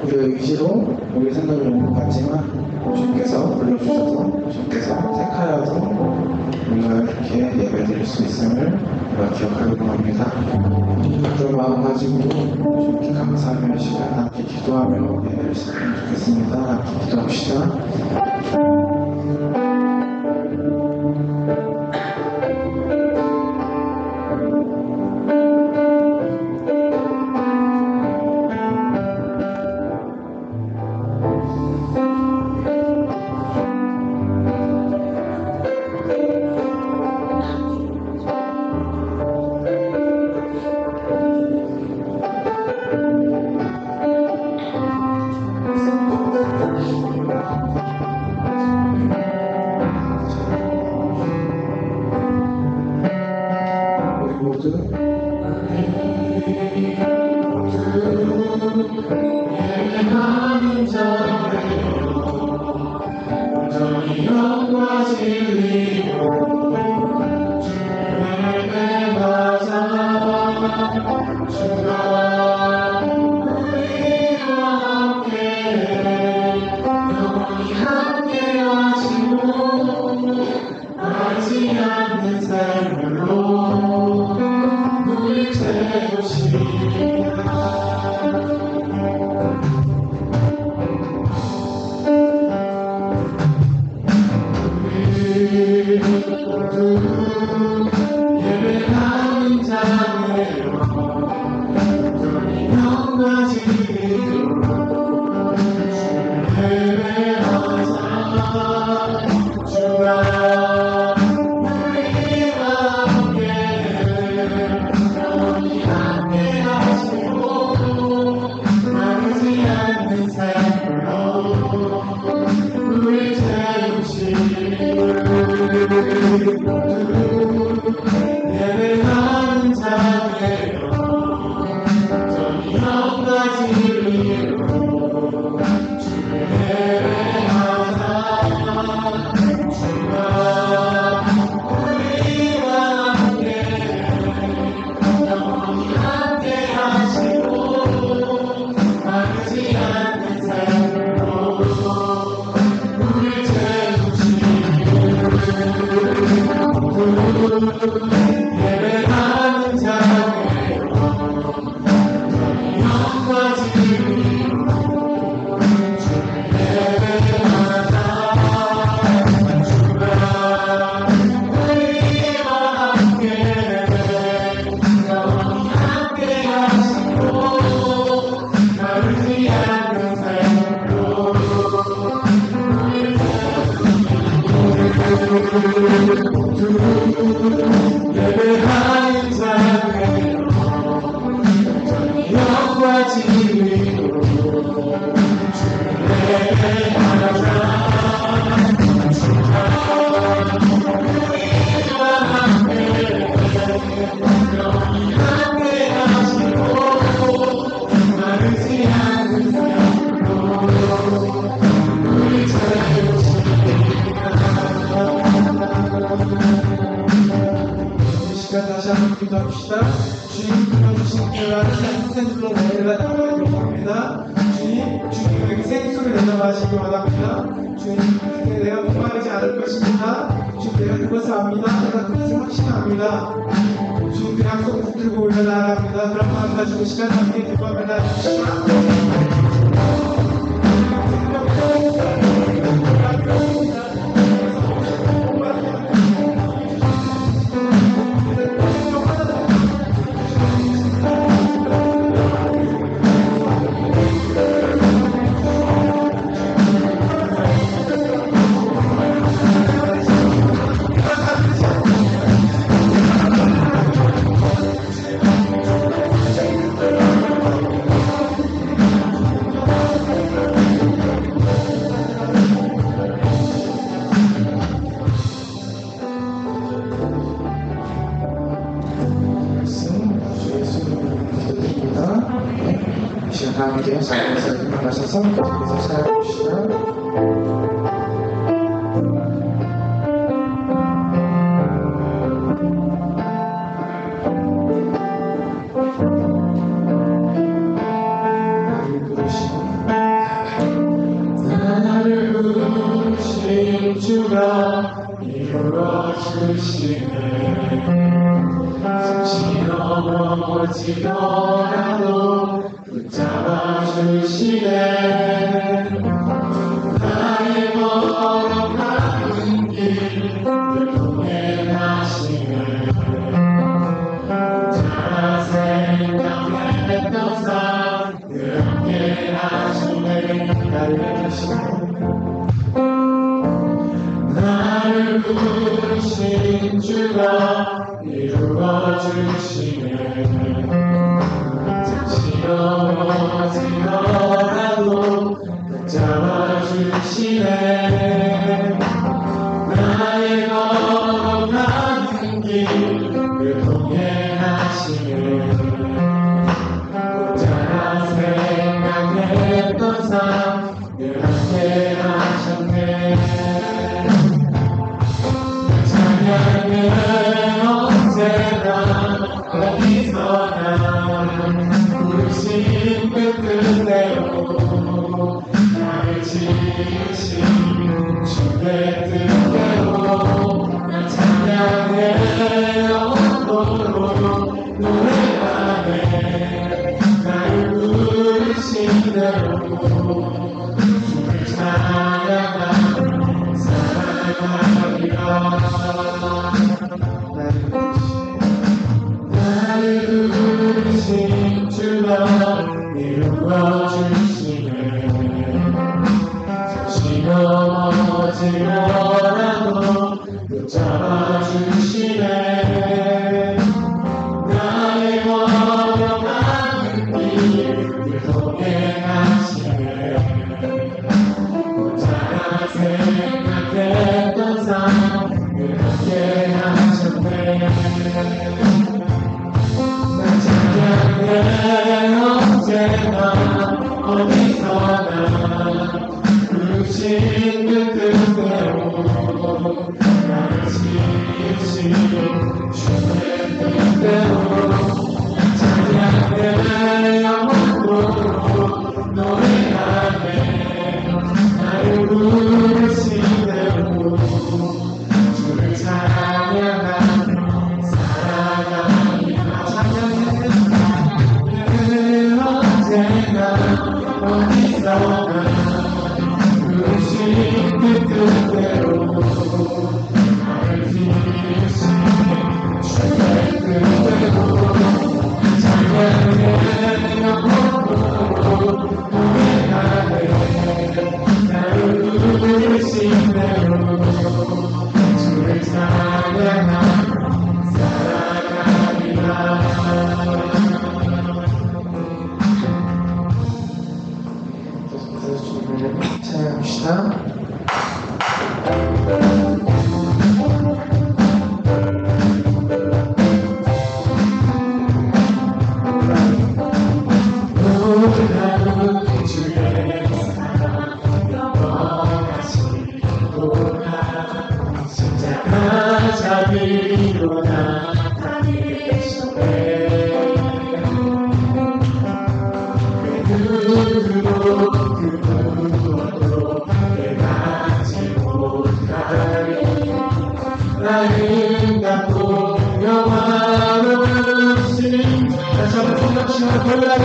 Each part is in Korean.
우리의 의지로 우리 생각을 못 봤지만 주께서 불러주셔서 주께서 택하여서 우리가 이렇게 예배드릴 수 있음을 우리가 기억하려고 합니다. 그런 마음 가지고 주께 감사하며 시간 함께 기도하며 예배를 시작하면 좋겠습니다. 함께 기도합시다. 기도합시다. 주님 불러주신 교회와는 생수로 내가 담아주기 원합니다. 주님, 주님에게 생수를 내려마시기 원합니다. 주님, 내가 목마르지 않을 것입니다. 주님, 내가 그것을 압니다. 내가 그것을 확신합니다. 주님, 그 약속을 붙들고 올려나갑니다. 그런 마음 가지고 시간 함께 기도하며 나아갑시다. 함께 자리에서 일어나셔서 계속해서 찾아봅시다. 부르시고 이루어주시네 숨이 넘어지더라도 붙잡아주시네 나의 걸어가는 길을 동행하시네 잘 생각했던 삶 늘 함께 하시네 나를 주시네 나를 부르신 주가 이루어주시네 잠시 넘어지더라도 붙잡아주시네 나의 걸어가는 길을 동행하시네 혼자라 생각했던 삶 늘 함께 하셨네 찬양해 언제나 어디서나 부르신 그 뜻대로 나를 지으신 주의 뜻대로 난 찬양해 언도로 노래하네 나를 부르신 대로 주를 찬양하며 살아가리라 나를 부르신 주가 이루어주시네 잠시 넘어지더라도 붙잡아주시네 나의 걸어가는 길을 동행하시네 혼자라 생각했던 삶 늘 함께 하셨네 찬양해 언제나 어디서나 부르신 그 뜻대로 나를 지으신 주의 뜻대로 찬양해 영원토록 노래하네 나를 부르신 대로 주를 찬양하며 살아가리라 언제나 어디서나 부르신 그 뜻대로 나를 지으신 주의 뜻대로 찬양해 영원토록 노래하네 나를 부르신 대로 주를 찬양하며 살아가리라 찬양합시다. 주의 사랑 영원하시도다 십자가 자비로 나타내셨네 그 누구도 깨닫지 못하리 아름답고 영화로우신 다시 한번 생각시나 놀라운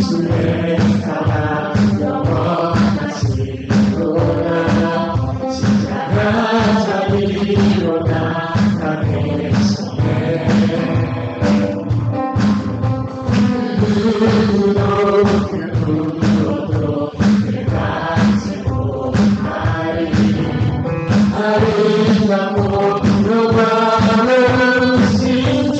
주의 사랑 영원하시도다 십자가 자비로 나타내셨네 누구도 깨닫지 못하리 아름답고 영화로우신 주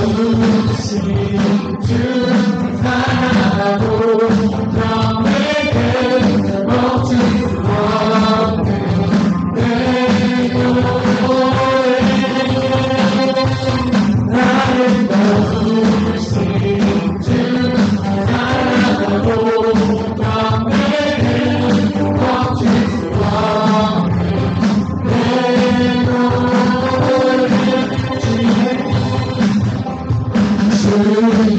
아름다우신 주 사랑하고 너에게 멈출 수 없는 내 노래 아름다우신 주 사랑하고 너에게 멈출 수 없는 내 노래 주의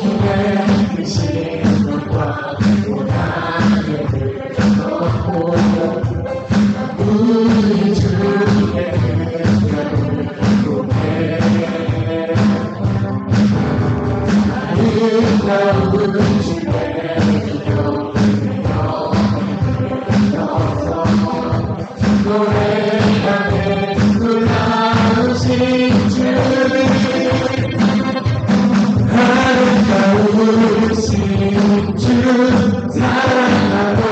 노래하네 놀라우신 주 아름다우신 주 사랑하고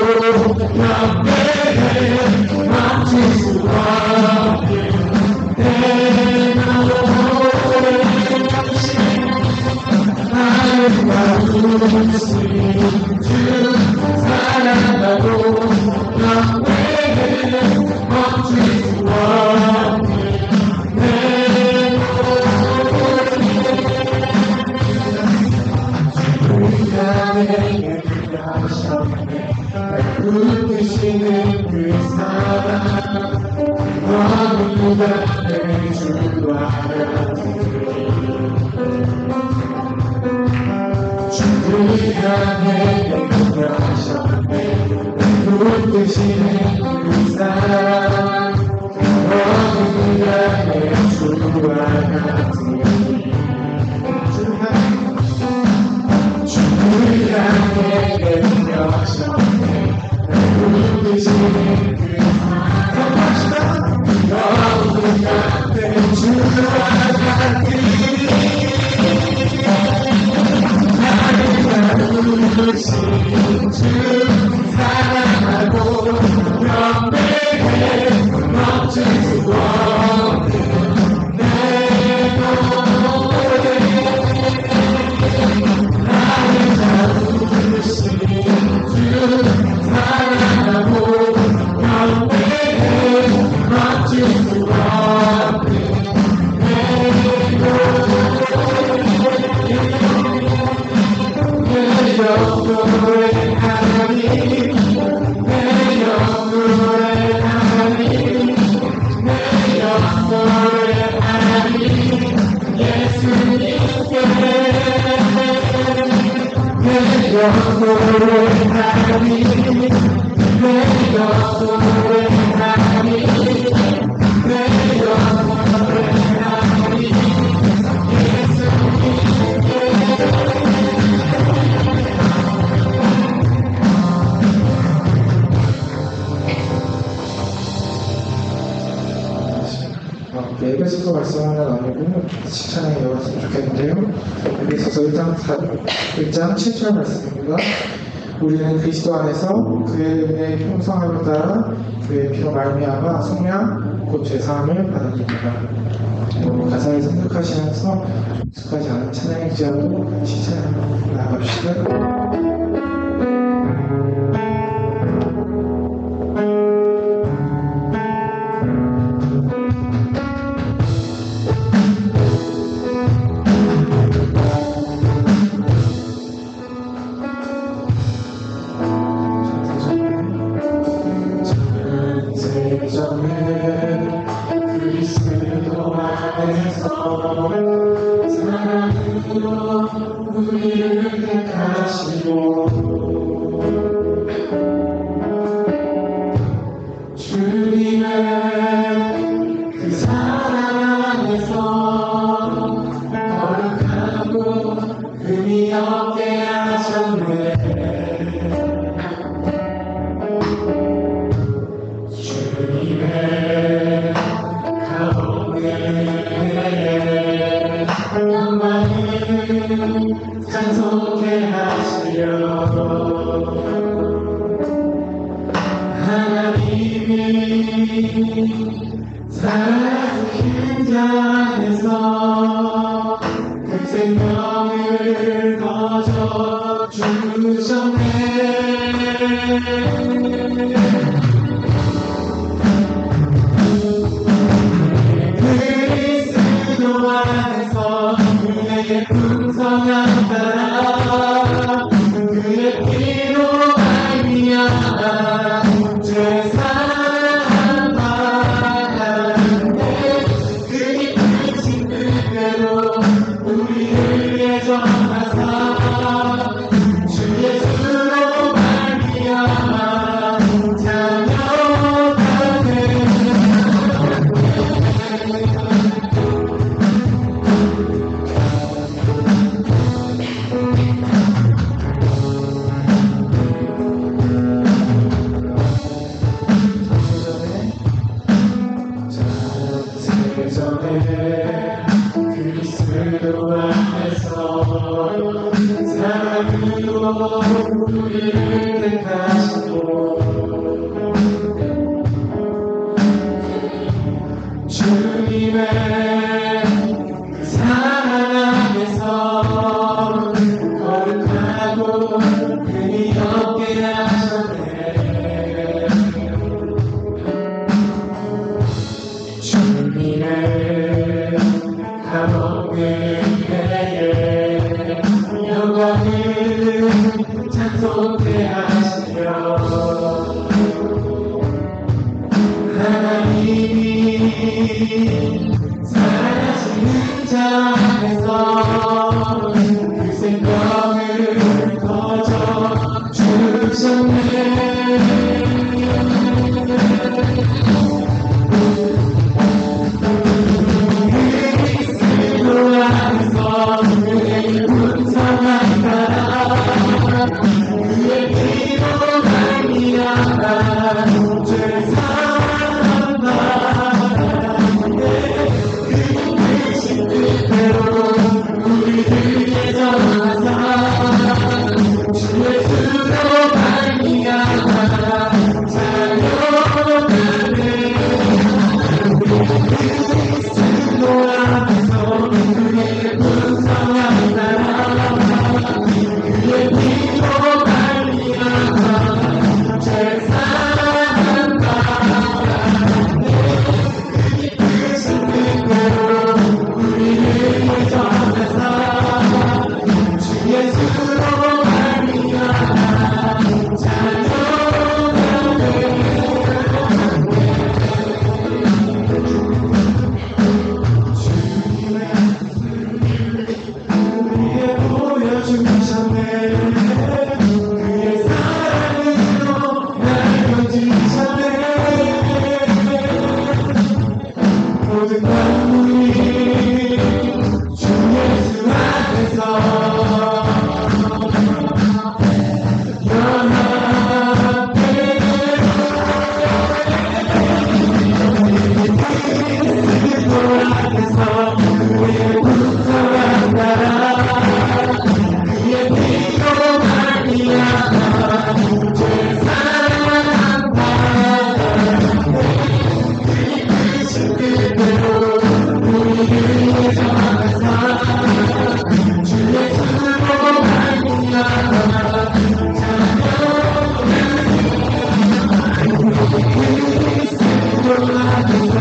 영광에 멈출 수 없는 내 노래하신 아름다우신 주 사랑하고 영광에 멈출 수 없는 내 내게 하셨네 웃으시는 그 사랑 너무나 내 주와 주가 내게 하셨네 웃으시는 그 사랑 너무나 내 주와 같으니 주가 내게 하셨네 웃으시는 그 사랑 너무나 내 주와 같으니 아름다우신 주 사랑하고 영광에 멈출 수 없는 내 노래 아름다우신 주 사랑하고 영광에 멈출 수 없는 내 영광의 하나님 내 영광의 하나님 내 영광의 하나님 예수님께 내 영광의 하나님 내 영광의 하나님 내 영광의 하나님 예수님께 에베소서 말씀하는 아니고 칭찬에 이어갔으면 좋겠는데요. 에베소서 1장 7절 말씀입니다. 우리는 그리스도 안에서 그의 은혜의 풍성함을 따라 그의 피로 말미암아 속량 곧 죄사함을 받았습니다. 가사를 생각하시면서 익숙하지 않은 찬양의 지하도 칭찬 나아갑시다. 그리스도 안에서 사랑으로 우리를 택하시고 주님의 그 사랑 안에서 거룩하고 흠이 없게 하셨네. 주님의 가운데 영광을 찬송케 하시려 하나님이 사랑하신 자 안에서 그 생명을 거저 주셨네. 그리스도 안에서 그의 풍성함 따라 그의 피로 말미암아 죄사함 받았네. 그 깊으신 그대로 우리를 예정하사 주 예수로 말미암아 자녀가네. 시작해서 그 생명을 거저 주셨네. 그리스도 안에서 그의 풍성한 사랑 그의 피로 말미암아 죄 사함받았네. 그 뜻대로 우리들에게 전하사 주의 수로 말미암아 자녀되네. 그리스도 안에서 그의 풍성한 사랑 그의 피로 말미암아 죄 사함받았네. 그 뜻대로 우리를 전하사 주의 수로 말미암아 자녀되네. 주님의 우리에 보여주셨네. 그의 사랑으로 날 건지셨네. 모든 만물이 주 예수 안에서 연합되네. 그리스도 안에서 그의 풍성한 나라 그의 피로 말미암아 죄 사함받았네. 그 뜻대로 우리를 전하사 주의 수로 말미암아 그리스도 안에서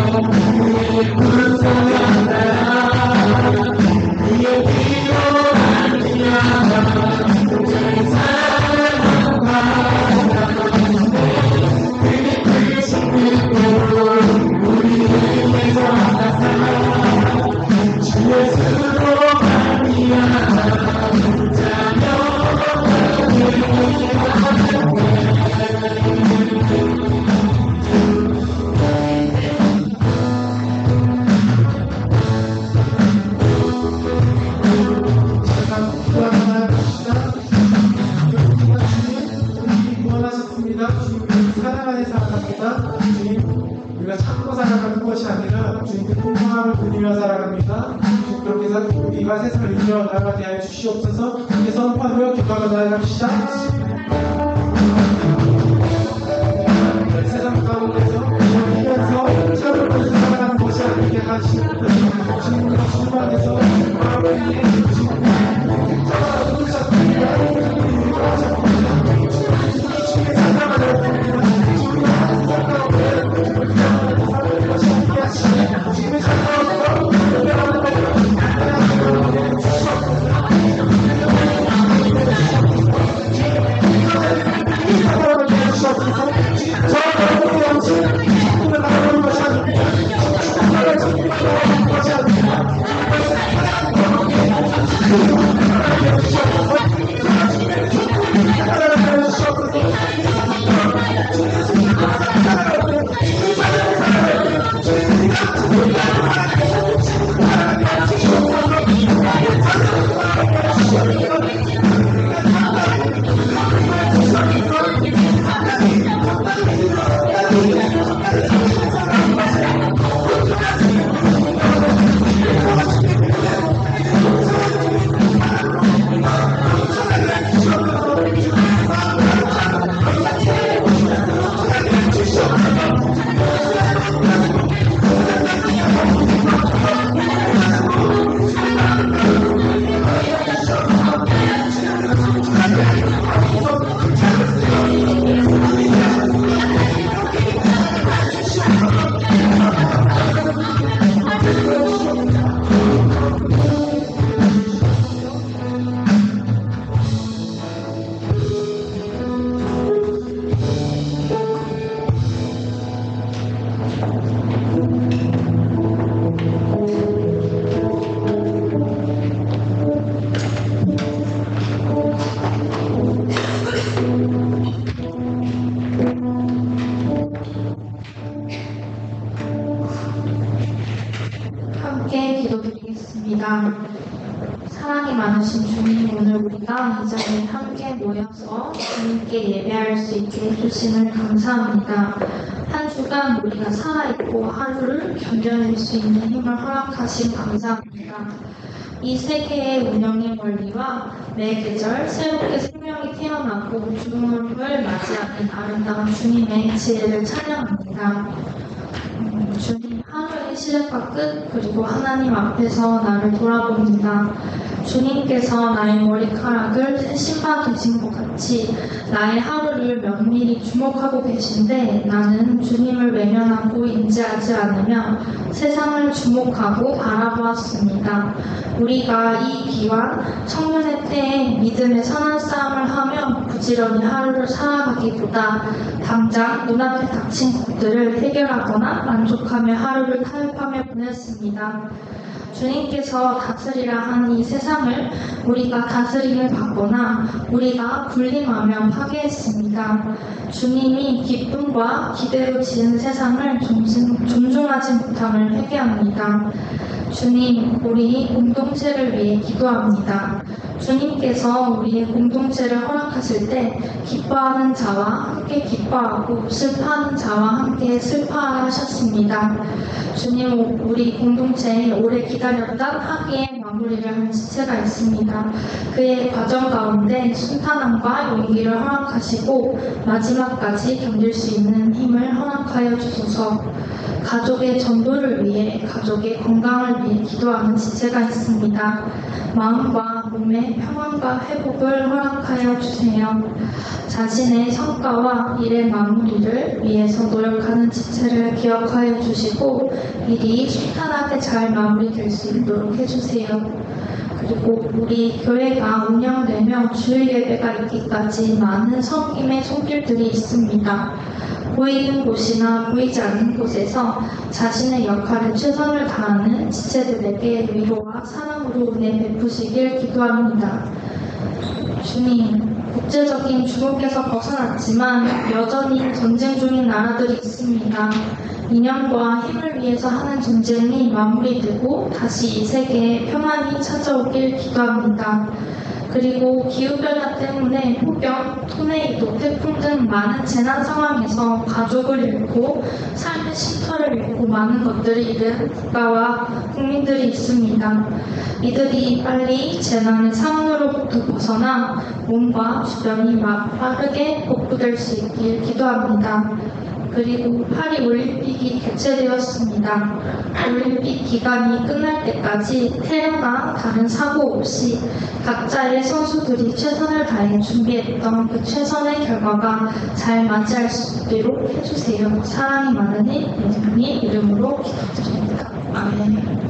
그의 풍성한 나라 그의 피로 말미암아 죄 사함받았네. 그 뜻대로 우리를 전하사 주의 수로 말미암아 사랑하는 사랑합니다. 주님, 우리가 참고 살아가는 것이 아니라 주님께 풍성함을 누리며 살아갑니다. 주님, 그렇게 해서 우리가 세상을 이겨 나가게 하여 주시옵소서. 이제 선포하며 기도하며 나아갑시다. 세상 가운데서 이기면서 참고 살아가는 것이 아니게 하시옵소서. 주님과 주님안에서 마음을 주시옵소서. 기도하겠습니다. 사랑이 많으신 주님, 오늘 우리가 이 자리에 함께 모여서 주님께 예배할 수 있게 해주심을 감사합니다. 한 주간 우리가 살아있고 하루를 견뎌낼 수 있는 힘을 허락하신 감사합니다. 이 세계의 운영의 원리와 매 계절 새롭게 생명이 태어나고 죽음을 맞이하는 아름다운 주님의 지혜를 찬양합니다. 주님, 하루의 시작과 끝, 그리고 하나님 앞에서 나를 돌아봅니다. 주님께서 나의 머리카락을 세심화 되신 것 같이 나의 하루를 면밀히 주목하고 계신데 나는 주님을 외면하고 인지하지 않으며 세상을 주목하고 바라보았습니다. 우리가 이 귀한 청년의 때에 믿음의 선한 싸움을 하며 부지런히 하루를 살아가기보다 당장 눈앞에 닥친 것들을 해결하거나 만족하며 하루를 타협하며 보냈습니다. 주님께서 다스리라 한 이 세상을 우리가 다스림을 받거나 우리가 군림하며 파괴했습니다. 주님이 기쁨과 기대로 지은 세상을 존중하지 못함을 회개합니다. 주님, 우리 공동체를 위해 기도합니다. 주님께서 우리의 공동체를 허락하실 때 기뻐하는 자와 함께 기뻐하고 슬퍼하는 자와 함께 슬퍼하라 하셨습니다. 주님, 우리 공동체에 오래 기다렸던 학위의 마무리를 한 지체가 있습니다. 그의 과정 가운데 순탄함과 용기를 허락하시고 마지막까지 견딜 수 있는 힘을 허락하여 주소서. 가족의 전도를 위해, 가족의 건강을 위해 기도하는 지체가 있습니다. 마음과 몸의 평안과 회복을 허락하여 주세요. 자신의 성과와 일의 마무리를 위해서 노력하는 지체를 기억하여 주시고 일이 순탄하게 잘 마무리될 수 있도록 해주세요. 그리고 우리 교회가 운영되며 주일 예배가 있기까지 많은 섬김의 손길들이 있습니다. 보이는 곳이나 보이지 않는 곳에서 자신의 역할에 최선을 다하는 지체들에게 위로와 사랑으로 은혜 베푸시길 기도합니다. 주님, 국제적인 주목에서 벗어났지만 여전히 전쟁 중인 나라들이 있습니다. 이념과 힘을 위해서 하는 전쟁이 마무리되고 다시 이 세계에 평안이 찾아오길 기도합니다. 그리고 기후변화 때문에 폭염, 토네이도, 태풍 등 많은 재난 상황에서 가족을 잃고 삶의 쉼터를 잃고 많은 것들을 잃은 국가와 국민들이 있습니다. 이들이 빨리 재난의 상황으로부터 벗어나 몸과 주변이 빠르게 복구될 수 있길 기도합니다. 그리고 파리 올림픽이 개최되었습니다. 올림픽 기간이 끝날 때까지 태어나 다른 사고 없이 각자의 선수들이 최선을 다해 준비했던 그 최선의 결과가 잘 맞이할 수 있도록 해주세요. 사랑이 많은 예수님 이름으로 기도드립니다. 아멘.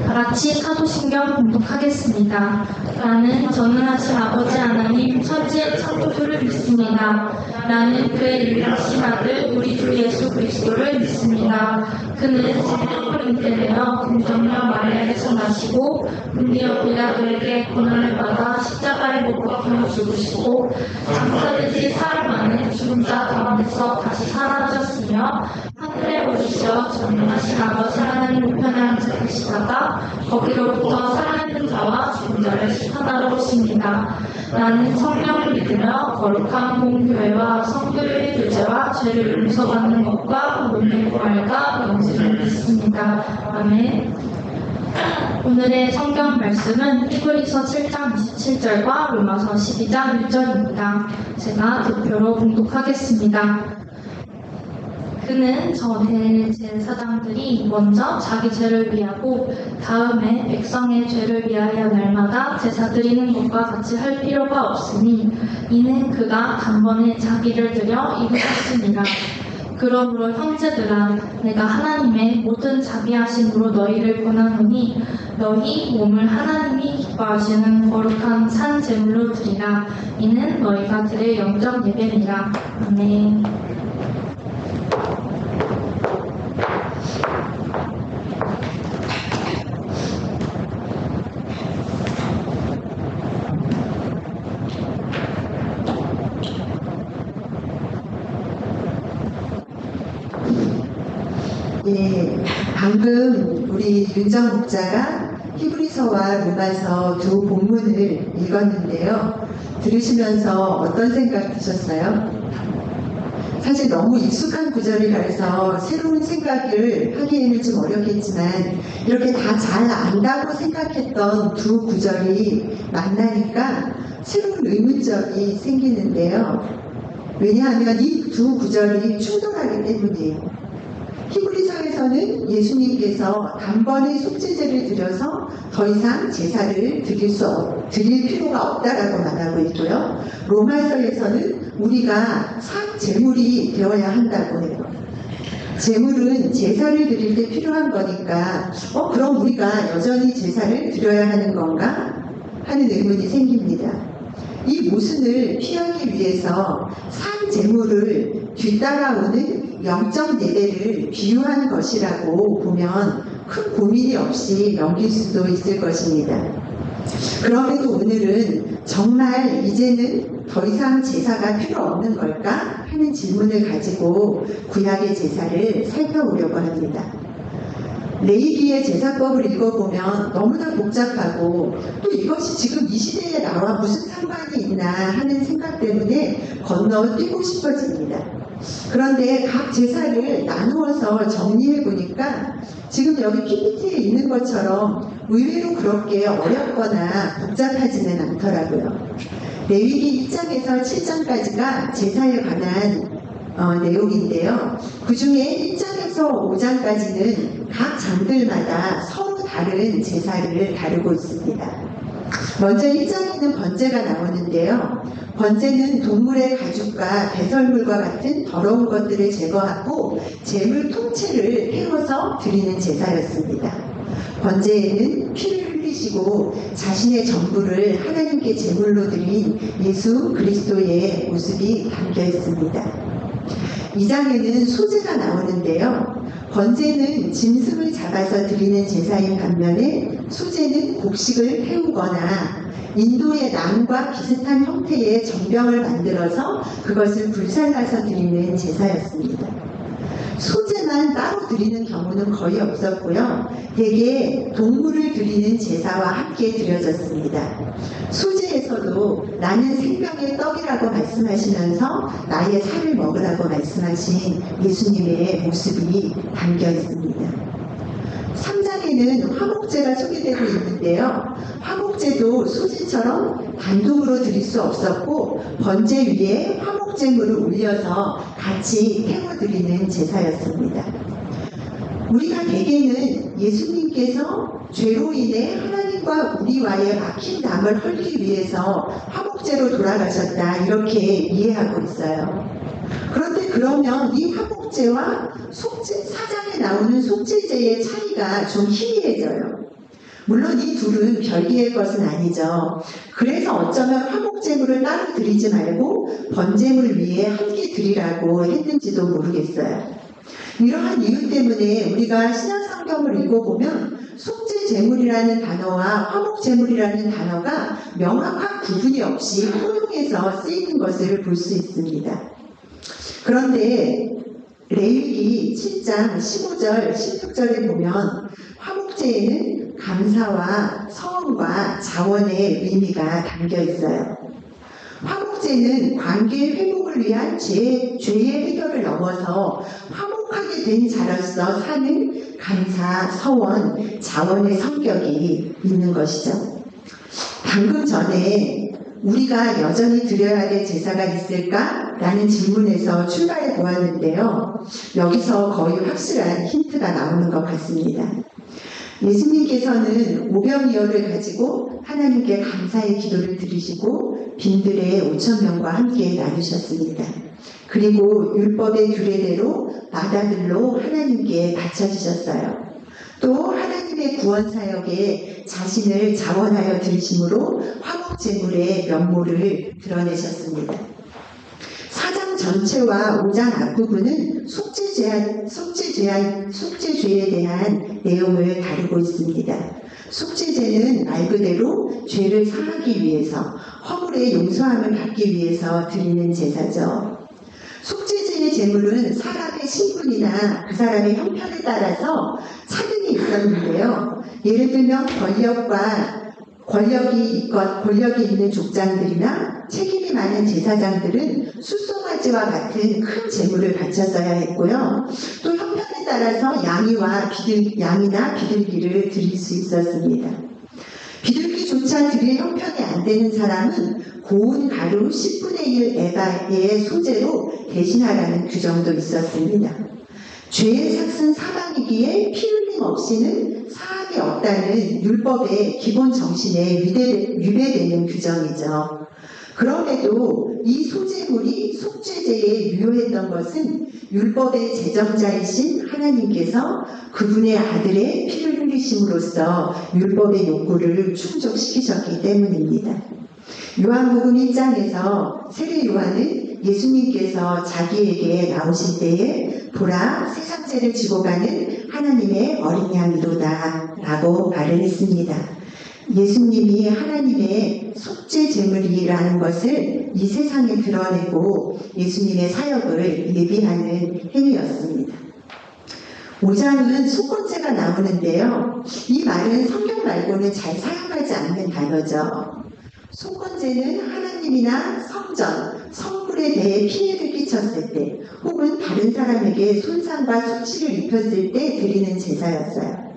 다같이 사도신경 공독하겠습니다. 나는 전능하신 아버지 하나님 천지의 창조주를 믿습니다. 나는 그의 유일하신 아들 우리 주 예수 그리스도를 믿습니다. 그는 성령으로 인되며 금정녀 마리아에서 나시고 본디오 빌라도에게 고난을 받아 십자가에 못 박혀 죽으시고 장사되지 사흘 만에 죽은 자 가운데서 다시 살아나셨으며 하늘에 오르시어 전능하신 아버지 하나님 우편에 앉아 계시다가 거기로부터 살아있는 자와 죽은 자를 심판하러 오십니다. 나는 성령을 믿으며 거룩한 공교회와 성도의 교제와 죄를 용서받는 것과 몸의 부활과 영생을 믿습니다. 아멘. 오늘의 성경 말씀은 히브리서 7장 27절과 로마서 12장 1절입니다. 제가 대표로 봉독하겠습니다. 그는 저 대제사장들이 먼저 자기 죄를 위하고 다음에 백성의 죄를 위하여 날마다 제사 드리는 것과 같이 할 필요가 없으니 이는 그가 단번에 자기를 들여 이루었습니다. 그러므로 형제들아 내가 하나님의 모든 자비하심으로 너희를 권하노니 너희 몸을 하나님이 기뻐하시는 거룩한 산 제물로 드리라. 이는 너희가 드릴 영적 예배니라. 아멘. 예, 방금 우리 윤정 목자가 히브리서와 로마서 두 본문을 읽었는데요. 들으시면서 어떤 생각 드셨어요? 사실 너무 익숙한 구절이라서 새로운 생각을 하기에는 좀 어렵겠지만 이렇게 다 잘 안다고 생각했던 두 구절이 만나니까 새로운 의문점이 생기는데요. 왜냐하면 이 두 구절이 충돌하기 때문이에요. 히브리서에서는 예수님께서 단번에 속죄제를 드려서 더 이상 제사를 드릴 필요가 없다라고 말하고 있고요. 로마서에서는 우리가 산 제물이 되어야 한다고 해요. 제물은 제사를 드릴 때 필요한 거니까 그럼 우리가 여전히 제사를 드려야 하는 건가? 하는 의문이 생깁니다. 이 모순을 피하기 위해서 산 제물을 뒤따라오는 영적 예배를 비유한 것이라고 보면 큰 고민이 없이 넘길 수도 있을 것입니다. 그럼에도 오늘은 정말 이제는 더 이상 제사가 필요 없는 걸까 하는 질문을 가지고 구약의 제사를 살펴보려고 합니다. 레위기의 제사법을 읽어보면 너무나 복잡하고 또 이것이 지금 이 시대에 나와 무슨 상관이 있나 하는 생각 때문에 건너뛰고 싶어집니다. 그런데 각 제사를 나누어서 정리해 보니까 지금 여기 PPT에 있는 것처럼 의외로 그렇게 어렵거나 복잡하지는 않더라고요. 레위기 1장에서 7장까지가 제사에 관한 내용인데요. 그 중에 1장에서 5장까지는 각 장들마다 서로 다른 제사를 다루고 있습니다. 먼저 1장에는 번제가 나오는데요. 번제는 동물의 가죽과 배설물과 같은 더러운 것들을 제거하고 제물 통째를 태워서 드리는 제사였습니다. 번제에는 피를 흘리시고 자신의 전부를 하나님께 제물로 드린 예수 그리스도의 모습이 담겨 있습니다. 2장에는 소제가 나오는데요. 번제는 짐승을 잡아서 드리는 제사인 반면에 소제는 곡식을 태우거나 인도의 남과 비슷한 형태의 정병을 만들어서 그것을 불살라서 드리는 제사였습니다. 소제만 따로 드리는 경우는 거의 없었고요. 대개 동물을 드리는 제사와 함께 드려졌습니다. 소제에서도 나는 생명의 떡이라고 말씀하시면서 나의 살을 먹으라고 말씀하신 예수님의 모습이 담겨 있습니다. 3장에는 화목제가 소개되고 있는데요. 화목제도 소제처럼 단독으로 드릴 수 없었고 번제 위에 화목제물을 올려서 같이 태워드리는 제사였습니다. 우리가 대개는 예수님께서 죄로 인해 하나님과 우리와의 막힌 담을 헐기 위해서 화목제로 돌아가셨다 이렇게 이해하고 있어요. 그런데 그러면 이 화목제와 속죄, 4장에 나오는 속죄제의 차이가 좀 희미해져요. 물론 이 둘은 별개의 것은 아니죠. 그래서 어쩌면 화목제물을 따로 드리지 말고 번제물 위에 함께 드리라고 했는지도 모르겠어요. 이러한 이유 때문에 우리가 신약성경을 읽어보면 속죄제물이라는 단어와 화목제물이라는 단어가 명확한 구분이 없이 혼용해서 쓰이는 것을 볼 수 있습니다. 그런데 레위기 7장 15절, 16절에 보면 화목제에는 감사와 서원과 자원의 의미가 담겨 있어요. 화목제는 관계 회복을 위한 죄의 해결을 넘어서 화목하게 된 자로서 사는 감사, 서원, 자원의 성격이 있는 것이죠. 방금 전에 우리가 여전히 드려야 될 제사가 있을까? 라는 질문에서 출발해 보았는데요. 여기서 거의 확실한 힌트가 나오는 것 같습니다. 예수님께서는 오병이어를 가지고 하나님께 감사의 기도를 드리시고 빈들에 5,000명과 함께 나누셨습니다. 그리고 율법의 규례대로 마다들로 하나님께 바쳐주셨어요. 또 하나님의 구원사역에 자신을 자원하여 드리심으로 화목제물의 면모를 드러내셨습니다. 4장 전체와 5장 앞부분은 속죄죄에 대한 내용을 다루고 있습니다. 속죄제는 말 그대로 죄를 사하기 위해서, 허물의 용서함을 받기 위해서 드리는 제사죠. 속죄제의 제물은 사람의 신분이나 그 사람의 형편에 따라서 차등이 있었는데요. 예를 들면 권력이 있는 족장들이나 책임이 많은 제사장들은 수송아지와 같은 큰 제물을 바쳤어야 했고요. 또 형편에 따라서 양이나 비둘기를 드릴 수 있었습니다. 비둘기조차 드릴 형편이 안 되는 사람은 고운 가루 10분의 1 에바의 소재로 대신하라는 규정도 있었습니다. 죄의 삭은 사망이기에 피 흘림 없이는 사함이 없다는 율법의 기본 정신에 위배되는 규정이죠. 그럼에도 이 소재물이 속죄제에 유효했던 것은 율법의 제정자이신 하나님께서 그분의 아들의 피를 흘리심으로써 율법의 욕구를 충족시키셨기 때문입니다. 요한복음 1장에서 세례 요한은 예수님께서 자기에게 나오실 때에 보라 세상죄를 지고 가는 하나님의 어린 양이로다 라고 말을 했습니다. 예수님이 하나님의 속죄 제물이라는 것을 이 세상에 드러내고 예수님의 사역을 예비하는 행위였습니다. 5장은 속건제가 나오는데요. 이 말은 성경 말고는 잘 사용하지 않는 단어죠. 속건제는 하나님이나 성전, 성물에 대해 피해를 끼쳤을 때 혹은 다른 사람에게 손상과 수치를 입혔을 때 드리는 제사였어요.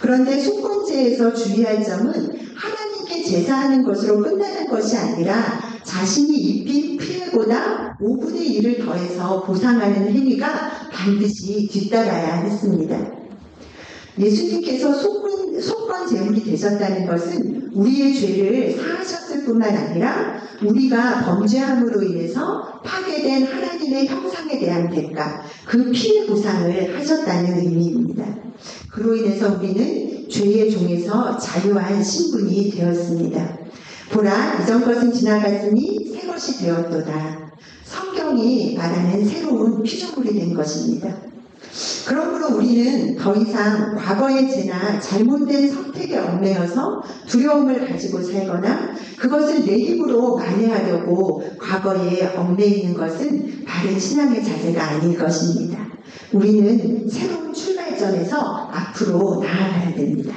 그런데 속건제에서 주의할 점은 하나님께 제사하는 것으로 끝나는 것이 아니라 자신이 입힌 피해보다 5분의 1을 더해서 보상하는 행위가 반드시 뒤따라야 했습니다. 예수님께서 속건 제물이 되셨다는 것은 우리의 죄를 사하셨을 뿐만 아니라 우리가 범죄함으로 인해서 파괴된 하나님의 형상에 대한 대가, 그 피해 보상을 하셨다는 의미입니다. 그로 인해서 우리는 죄의 종에서 자유한 신분이 되었습니다. 보라, 이전 것은 지나갔으니 새 것이 되었도다. 성경이 말하는 새로운 피조물이 된 것입니다. 그러므로 우리는 더 이상 과거의 죄나 잘못된 선택에 얽매여서 두려움을 가지고 살거나 그것을 내 힘으로 만회하려고 과거에 얽매이는 것은 바른 신앙의 자세가 아닐 것입니다. 우리는 새로운 출발점에서 앞으로 나아가야 됩니다.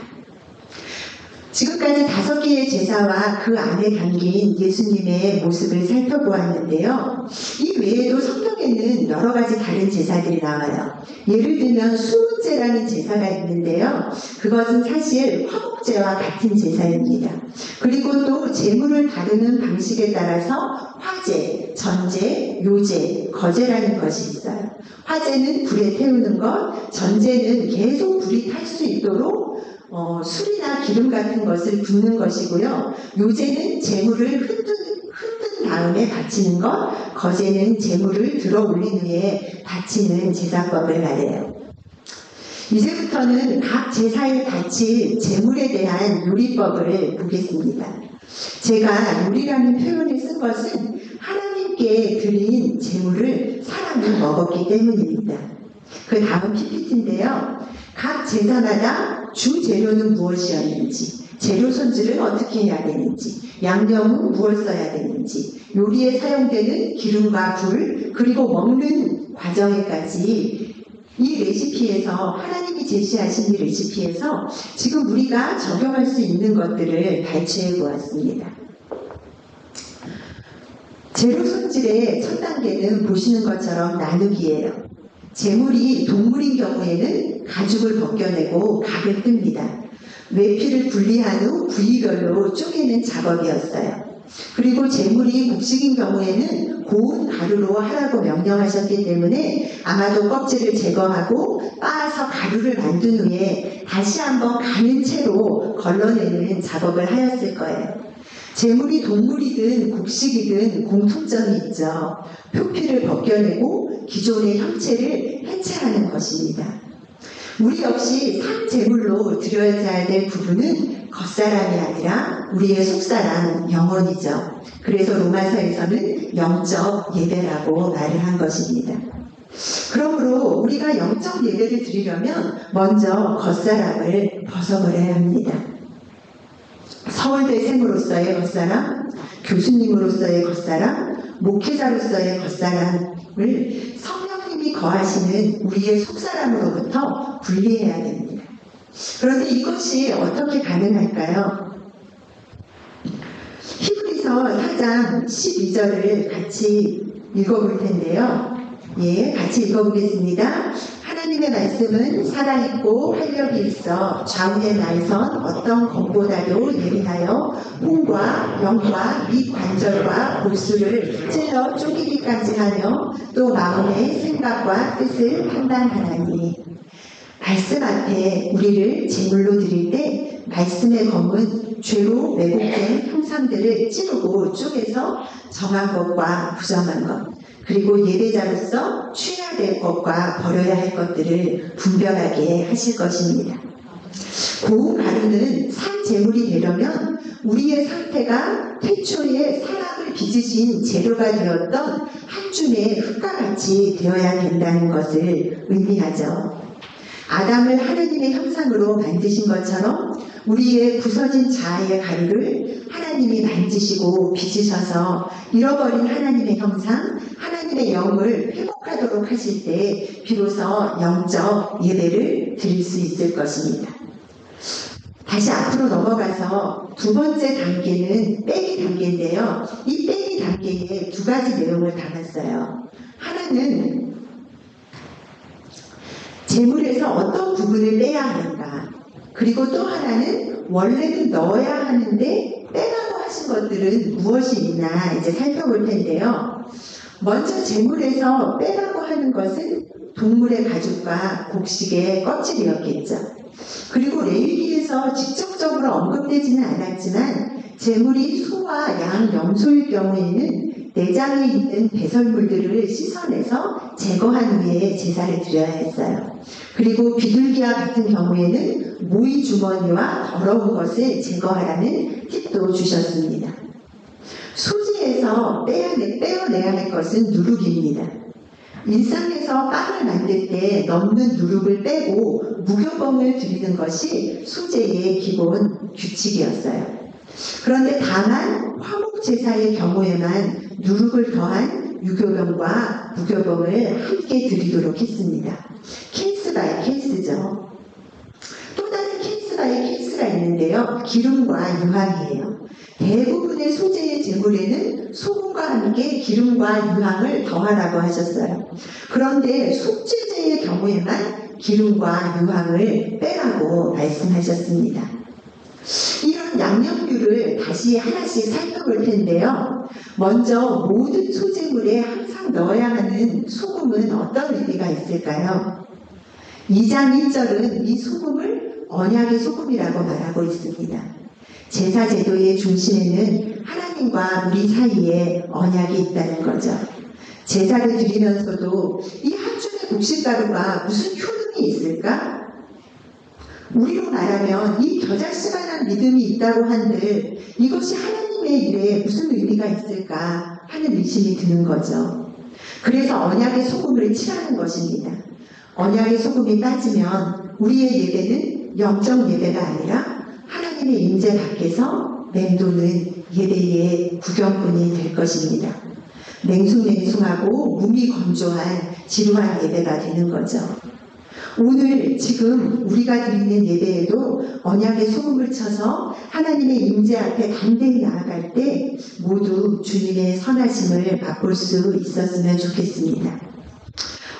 지금까지 5개의 제사와 그 안에 담긴 예수님의 모습을 살펴보았는데요. 이 외에도 성경에는 여러 가지 다른 제사들이 나와요. 예를 들면 수은제라는 제사가 있는데요. 그것은 사실 화목제와 같은 제사입니다. 그리고 또 제물을 다루는 방식에 따라서 화제, 전제, 요제, 거제라는 것이 있어요. 화제는 불에 태우는 것, 전제는 계속 불이 탈 수 있도록 술이나 기름 같은 것을 붓는 것이고요. 요제는 제물을 흔든 다음에 바치는 것, 거제는 제물을 들어 올린 후에 바치는 제사법을 말해요. 이제부터는 각 제사에 바칠 제물에 대한 요리법을 보겠습니다. 제가 요리라는 표현을 쓴 것은 하나님께 드린 제물을 사람이 먹었기 때문입니다. 그 다음 PPT인데요. 각 제사마다 주 재료는 무엇이었는지, 재료 손질은 어떻게 해야 되는지, 양념은 무엇을 써야 되는지, 요리에 사용되는 기름과 불, 그리고 먹는 과정에까지 이 레시피에서 하나님이 제시하신 이 레시피에서 지금 우리가 적용할 수 있는 것들을 발췌해 보았습니다. 재료 손질의 첫 단계는 보시는 것처럼 나누기예요. 제물이 동물인 경우에는 가죽을 벗겨내고 각을 뜹니다. 외피를 분리한 후 부위별로 쪼개는 작업이었어요. 그리고 제물이 곡식인 경우에는 고운 가루로 하라고 명령하셨기 때문에 아마도 껍질을 제거하고 빻아서 가루를 만든 후에 다시 한번 가는 채로 걸러내는 작업을 하였을 거예요. 제물이 동물이든 곡식이든 공통점이 있죠. 표피를 벗겨내고 기존의 형체를 해체하는 것입니다. 우리 역시 삭제물로 드려야 될 부분은 겉사람이 아니라 우리의 속사람, 영혼이죠. 그래서 로마서에서는 영적 예배라고 말을 한 것입니다. 그러므로 우리가 영적 예배를 드리려면 먼저 겉사람을 벗어버려야 합니다. 서울대생으로서의 겉사람, 교수님으로서의 겉사람, 목회자로서의 겉사람을 성령님이 거하시는 우리의 속사람으로부터 분리해야 됩니다. 그런데 이것이 어떻게 가능할까요? 히브리서 4장 12절을 같이 읽어볼 텐데요. 예, 같이 읽어보겠습니다. 하나님의 말씀은 살아있고 활력이 있어 좌우의 날선 어떤 검보다도 예리하여 몸과 영과 및 관절과 골수를 찔러 쪼개기까지 하며 또 마음의 생각과 뜻을 판단하나니. 말씀 앞에 우리를 제물로 드릴 때 말씀의 검은 죄로 왜곡된 형상들을 찌르고 쪼개서 정한 것과 부정한 것, 그리고 예배자로서 취해야 될 것과 버려야 할 것들을 분별하게 하실 것입니다. 고운 가루는 산 제물이 되려면 우리의 상태가 태초에 사람을 빚으신 재료가 되었던 한 줌의 흙과 같이 되어야 된다는 것을 의미하죠. 아담을 하나님의 형상으로 만드신 것처럼 우리의 부서진 자아의 가루를 하나님이 만지시고 빚으셔서 잃어버린 하나님의 형상, 하나님의 영을 회복하도록 하실 때 비로소 영적 예배를 드릴 수 있을 것입니다. 다시 앞으로 넘어가서 두 번째 단계는 빼기 단계인데요. 이 빼기 단계에 두 가지 내용을 담았어요. 하나는 제물에서 어떤 부분을 빼야 하는가, 그리고 또 하나는 원래는 넣어야 하는데 빼라고 하신 것들은 무엇이 있나 이제 살펴볼 텐데요. 먼저 제물에서 빼라고 하는 것은 동물의 가죽과 곡식의 껍질이었겠죠. 그리고 레위기에서 직접적으로 언급되지는 않았지만 제물이 소와 양, 염소일 경우에는 내장에 있는 배설물들을 씻어내서 제거한 후에 제사를 드려야 했어요. 그리고 비둘기와 같은 경우에는 모이 주머니와 더러운 것을 제거하라는 팁도 주셨습니다. 소지에서 빼어내야 할 것은 누룩입니다. 일상에서 빵을 만들 때 넣는 누룩을 빼고 무교범을 드리는 것이 수제의 기본 규칙이었어요. 그런데 다만 화목제사의 경우에만 누룩을 더한 유교범과 무교범을 함께 드리도록 했습니다. 케이스 바이 케이스죠. 또 다른 케이스 바이 케이스가 있는데요. 기름과 유황이에요. 대부분의 소재의 제물에는 소금과 함께 기름과 유황을 더하라고 하셨어요. 그런데 속죄제의 경우에만 기름과 유황을 빼라고 말씀하셨습니다. 이런 양념류를 다시 하나씩 살펴볼 텐데요. 먼저 모든 소재물에 항상 넣어야 하는 소금은 어떤 의미가 있을까요? 2장 1절은 이 소금을 언약의 소금이라고 말하고 있습니다. 제사 제도의 중심에는 하나님과 우리 사이에 언약이 있다는 거죠. 제사를 드리면서도 이 한 줌의 곡식가루가 무슨 효능이 있을까? 우리로 말하면 이 겨자씨만한 믿음이 있다고 한들 이것이 하나님의 일에 무슨 의미가 있을까 하는 의심이 드는 거죠. 그래서 언약의 소금을 칠하는 것입니다. 언약의 소금이 빠지면 우리의 예배는 영적 예배가 아니라 하나님의 임재 밖에서 맴도는 예배의 구경꾼이 될 것입니다. 맹숭맹숭하고 몸이 건조한 지루한 예배가 되는 거죠. 오늘 지금 우리가 드리는 예배에도 언약의 소금을 쳐서 하나님의 임재 앞에 담대히 나아갈 때 모두 주님의 선하심을 맛볼 수 있었으면 좋겠습니다.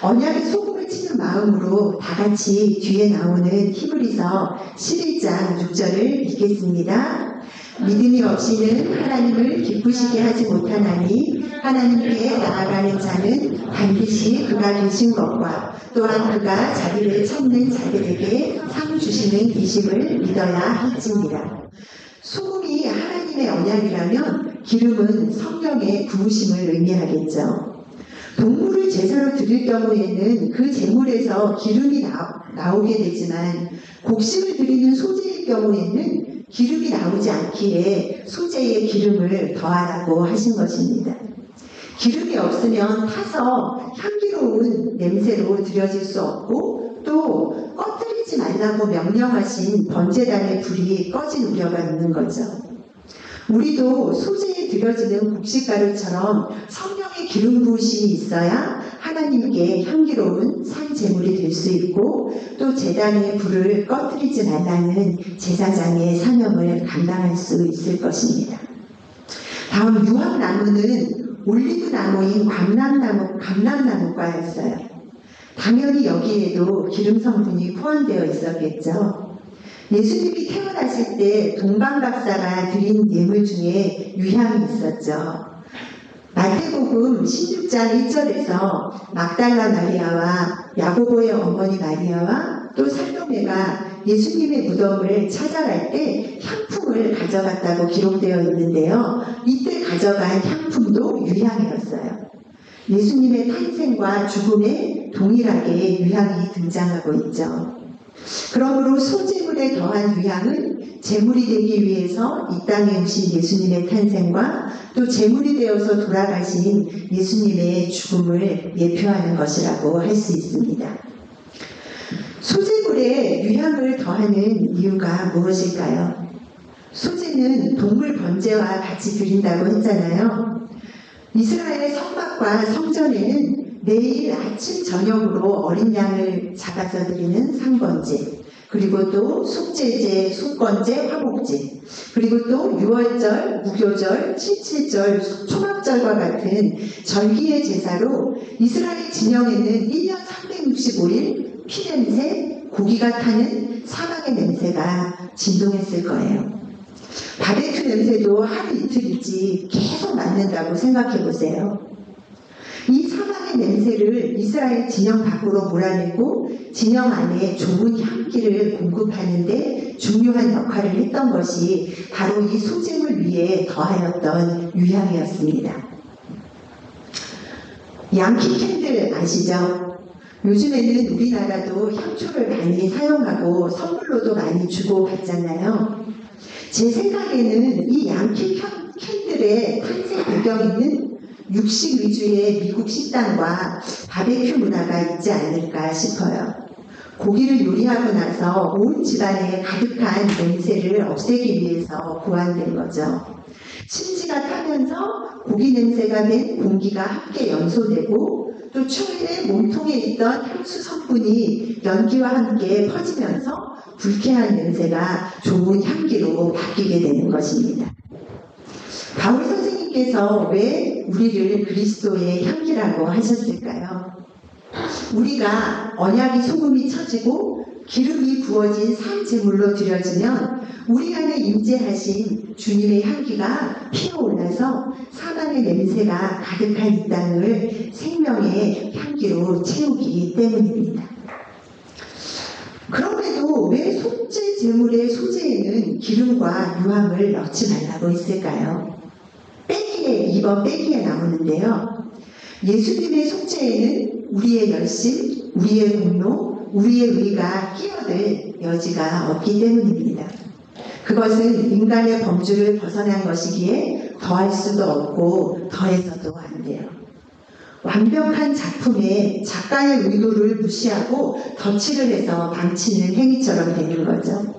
언약의 소금을 치는 마음으로 다 같이 뒤에 나오는 히브리서 11장 6절을 읽겠습니다. 믿음이 없이는 하나님을 기쁘시게 하지 못하나니 하나님께 나아가는 자는 반드시 그가 계신 것과 또한 그가 자기를 찾는 자들에게 상 주시는 이심을 믿어야 할지니라. 소금이 하나님의 언약이라면 기름은 성령의 부으심을 의미하겠죠. 동물을 제사로 드릴 경우에는 그 제물에서 기름이 나오게 되지만 곡식을 드리는 소재의 경우에는 기름이 나오지 않기에 소재의 기름을 더하라고 하신 것입니다. 기름이 없으면 타서 향기로운 냄새로 드려질 수 없고 또 꺼뜨리지 말라고 명령하신 번제단의 불이 꺼진 우려가 있는 거죠. 우리도 소재에 들여지는 곡식가루처럼 성령의 기름 부으심이 있어야 하나님께 향기로운 산 제물이 될 수 있고 또 제단의 불을 꺼뜨리지 말라는 제사장의 사명을 감당할 수 있을 것입니다. 다음 유황나무는 올리브 나무인 감람나무과였어요. 당연히 여기에도 기름 성분이 포함되어 있었겠죠. 예수님이 태어나실 때 동방박사가 드린 예물 중에 유향이 있었죠. 마태복음 16장 1절에서 막달라 마리아와 야고보의 어머니 마리아와 또 살로메가 예수님의 무덤을 찾아갈 때 향품을 가져갔다고 기록되어 있는데요. 이때 가져간 향품도 유향이었어요. 예수님의 탄생과 죽음에 동일하게 유향이 등장하고 있죠. 그러므로 소재물에 더한 유향은 제물이 되기 위해서 이 땅에 오신 예수님의 탄생과 또 제물이 되어서 돌아가신 예수님의 죽음을 예표하는 것이라고 할 수 있습니다. 소재물에 유향을 더하는 이유가 무엇일까요? 소재는 동물 번제와 같이 드린다고 했잖아요. 이스라엘 성막과 성전에는 매일 아침 저녁으로 어린 양을 잡아서 드리는 상번제, 그리고 또 속죄제, 속건제, 화목제, 그리고 또 유월절, 무교절, 칠칠절, 초막절과 같은 절기의 제사로 이스라엘 진영에는 1년 365일 피냄새, 고기가 타는 사망의 냄새가 진동했을 거예요. 바베큐 냄새도 하루 이틀이지 계속 맡는다고 생각해 보세요. 이 사망의 냄새를 이스라엘 진영 밖으로 몰아내고 진영 안에 좋은 향기를 공급하는데 중요한 역할을 했던 것이 바로 이 소재물 위에 더하였던 유향이었습니다. 양키 캔들 아시죠? 요즘에는 우리나라도 향초를 많이 사용하고 선물로도 많이 주고 받잖아요. 제 생각에는 이 양키 캔들의 탄생 배경에는 육식 위주의 미국 식당과 바베큐 문화가 있지 않을까 싶어요. 고기를 요리하고 나서 온 집안에 가득한 냄새를 없애기 위해서 고안된 거죠. 심지가 타면서 고기 냄새가 낸 공기가 함께 연소되고 또 추위에 몸통에 있던 향수 성분이 연기와 함께 퍼지면서 불쾌한 냄새가 좋은 향기로 바뀌게 되는 것입니다. 바울 선생님께서 왜 우리를 그리스도의 향기라고 하셨을까요? 우리가 언약이 소금이 쳐지고 기름이 부어진 산 제물로 드려지면 우리 안에 임재하신 주님의 향기가 피어올라서 사망의 냄새가 가득한 이 땅을 생명의 향기로 채우기 때문입니다. 그럼에도 왜 속죄 제물의 소재에는 기름과 유황을 넣지 말라고 했을까요? 2번 빼기에 나오는데요. 예수님의 속죄에는 우리의 열심, 우리의 공로, 우리의 의가 끼어들 여지가 없기 때문입니다. 그것은 인간의 범주를 벗어난 것이기에 더할 수도 없고 더해서도 안 돼요. 완벽한 작품에 작가의 의도를 무시하고 덧칠을 해서 망치는 행위처럼 되는 거죠.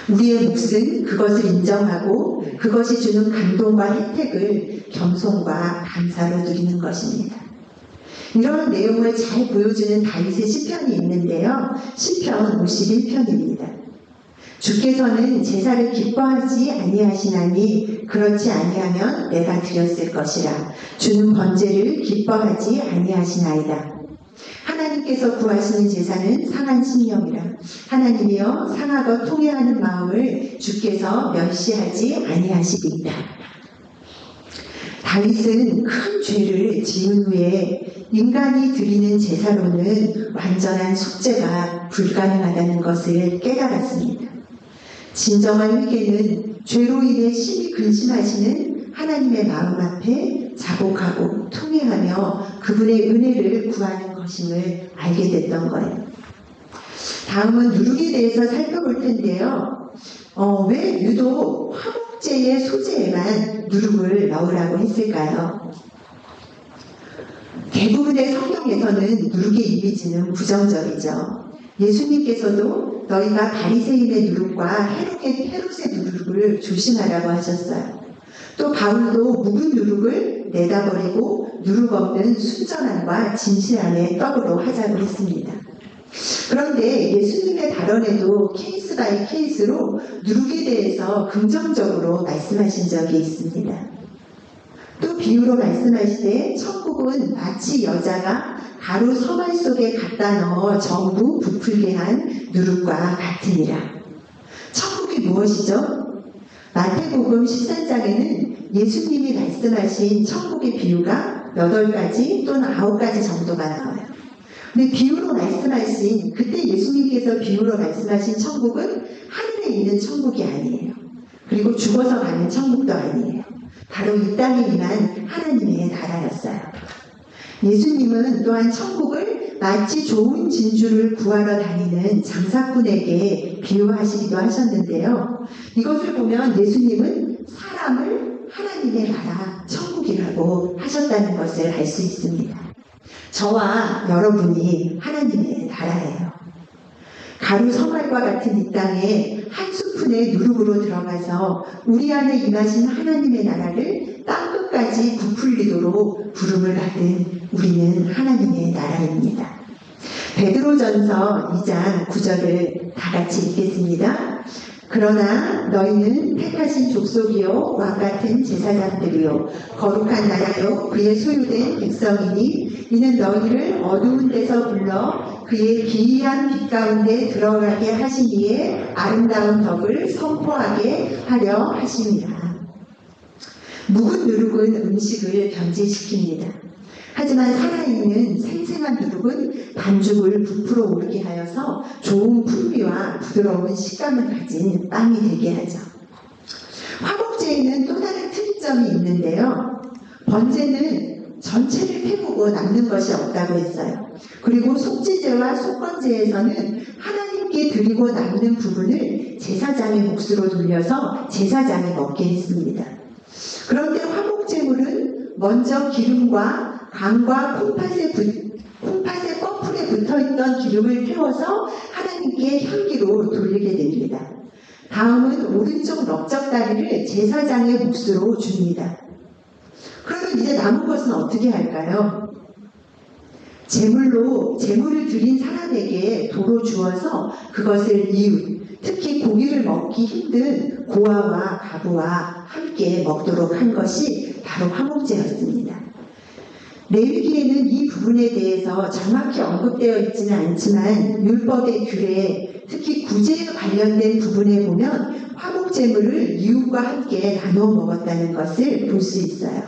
우리의 몫은 그것을 인정하고 그것이 주는 감동과 혜택을 겸손과 감사로 드리는 것입니다. 이런 내용을 잘 보여주는 다윗의 시편이 있는데요. 시편 51편입니다. 주께서는 제사를 기뻐하지 아니하시나니 그렇지 아니하면 내가 드렸을 것이라. 주는 번제를 기뻐하지 아니하시나이다. 하나님께서 구하시는 제사는 상한 심령이라. 하나님이여 상하고 통회하는 마음을 주께서 멸시하지 아니하시리이다. 다윗은 큰 죄를 지은 후에 인간이 드리는 제사로는 완전한 속죄가 불가능하다는 것을 깨달았습니다. 진정한 회개는 죄로 인해 심히 근심하시는 하나님의 마음 앞에 자복하고 통회하며 그분의 은혜를 구하는 것임을 알게 됐던 거예요. 다음은 누룩에 대해서 살펴볼 텐데요. 왜 유독 화목제의 소재에만 누룩을 넣으라고 했을까요? 대부분의 성경에서는 누룩의 이미지는 부정적이죠. 예수님께서도 너희가 바리새인의 누룩과 헤롯의 누룩을 조심하라고 하셨어요. 또 바울도 묵은 누룩을 내다버리고 누룩 없는 순전함과 진실함의 떡으로 하자고 했습니다. 그런데 예수님의 발언에도 케이스 바이 케이스로 누룩에 대해서 긍정적으로 말씀하신 적이 있습니다. 또 비유로 말씀하시되 천국은 마치 여자가 가루 서말 속에 갖다 넣어 전부 부풀게 한 누룩과 같으니라. 천국이 무엇이죠? 마태복음 13장에는 예수님이 말씀하신 천국의 비유가 8가지 또는 9가지 정도가 나와요. 근데 비유로 말씀하신, 그때 예수님께서 비유로 말씀하신 천국은 하늘에 있는 천국이 아니에요. 그리고 죽어서 가는 천국도 아니에요. 바로 이 땅에 임한 하나님의 나라였어요. 예수님은 또한 천국을 마치 좋은 진주를 구하러 다니는 장사꾼에게 비유하시기도 하셨는데요. 이것을 보면 예수님은 사람을 하나님의 나라, 천국이라고 하셨다는 것을 알 수 있습니다. 저와 여러분이 하나님의 나라예요. 가루 서말과 같은 이 땅에 한 스푼의 누룩으로 들어가서 우리 안에 임하신 하나님의 나라를 땅끝까지 부풀리도록 부름을 받은 우리는 하나님의 나라입니다. 베드로전서 2장 9절을 다 같이 읽겠습니다. 그러나 너희는 택하신 족속이요 왕 같은 제사장들이요 거룩한 나라요 그의 소유된 백성이니 이는 너희를 어두운 데서 불러 그의 기이한 빛 가운데 들어가게 하신 이의 아름다운 덕을 선포하게 하려 하십니다. 묵은 누룩은 음식을 변질시킵니다. 하지만 살아있는 생생한 누룩은 반죽을 부풀어 오르게 하여서 좋은 풍미와 부드러운 식감을 가진 빵이 되게 하죠. 화목제에는 또 다른 특이점이 있는데요. 번제는 전체를 태우고 남는 것이 없다고 했어요. 그리고 속죄제와 속건제에서는 하나님께 드리고 남는 부분을 제사장의 몫으로 돌려서 제사장이 먹게 했습니다. 그런데 화목제물은 먼저 기름과 강과 콩팥의 꺼풀에 붙어있던 기름을 태워서 하나님께 향기로 돌리게 됩니다. 다음은 오른쪽 넓적다리를 제사장의 몫으로 줍니다. 그러면 이제 남은 것은 어떻게 할까요? 제물을 드린 사람에게 도로 주어서 그것을 이웃, 특히 고기를 먹기 힘든 고아와 과부와 함께 먹도록 한 것이 바로 화목제였습니다. 레위기에는 이 부분에 대해서 정확히 언급되어 있지는 않지만 율법의 규례, 특히 구제에 관련된 부분에 보면 화목제물을 이웃과 함께 나눠 먹었다는 것을 볼 수 있어요.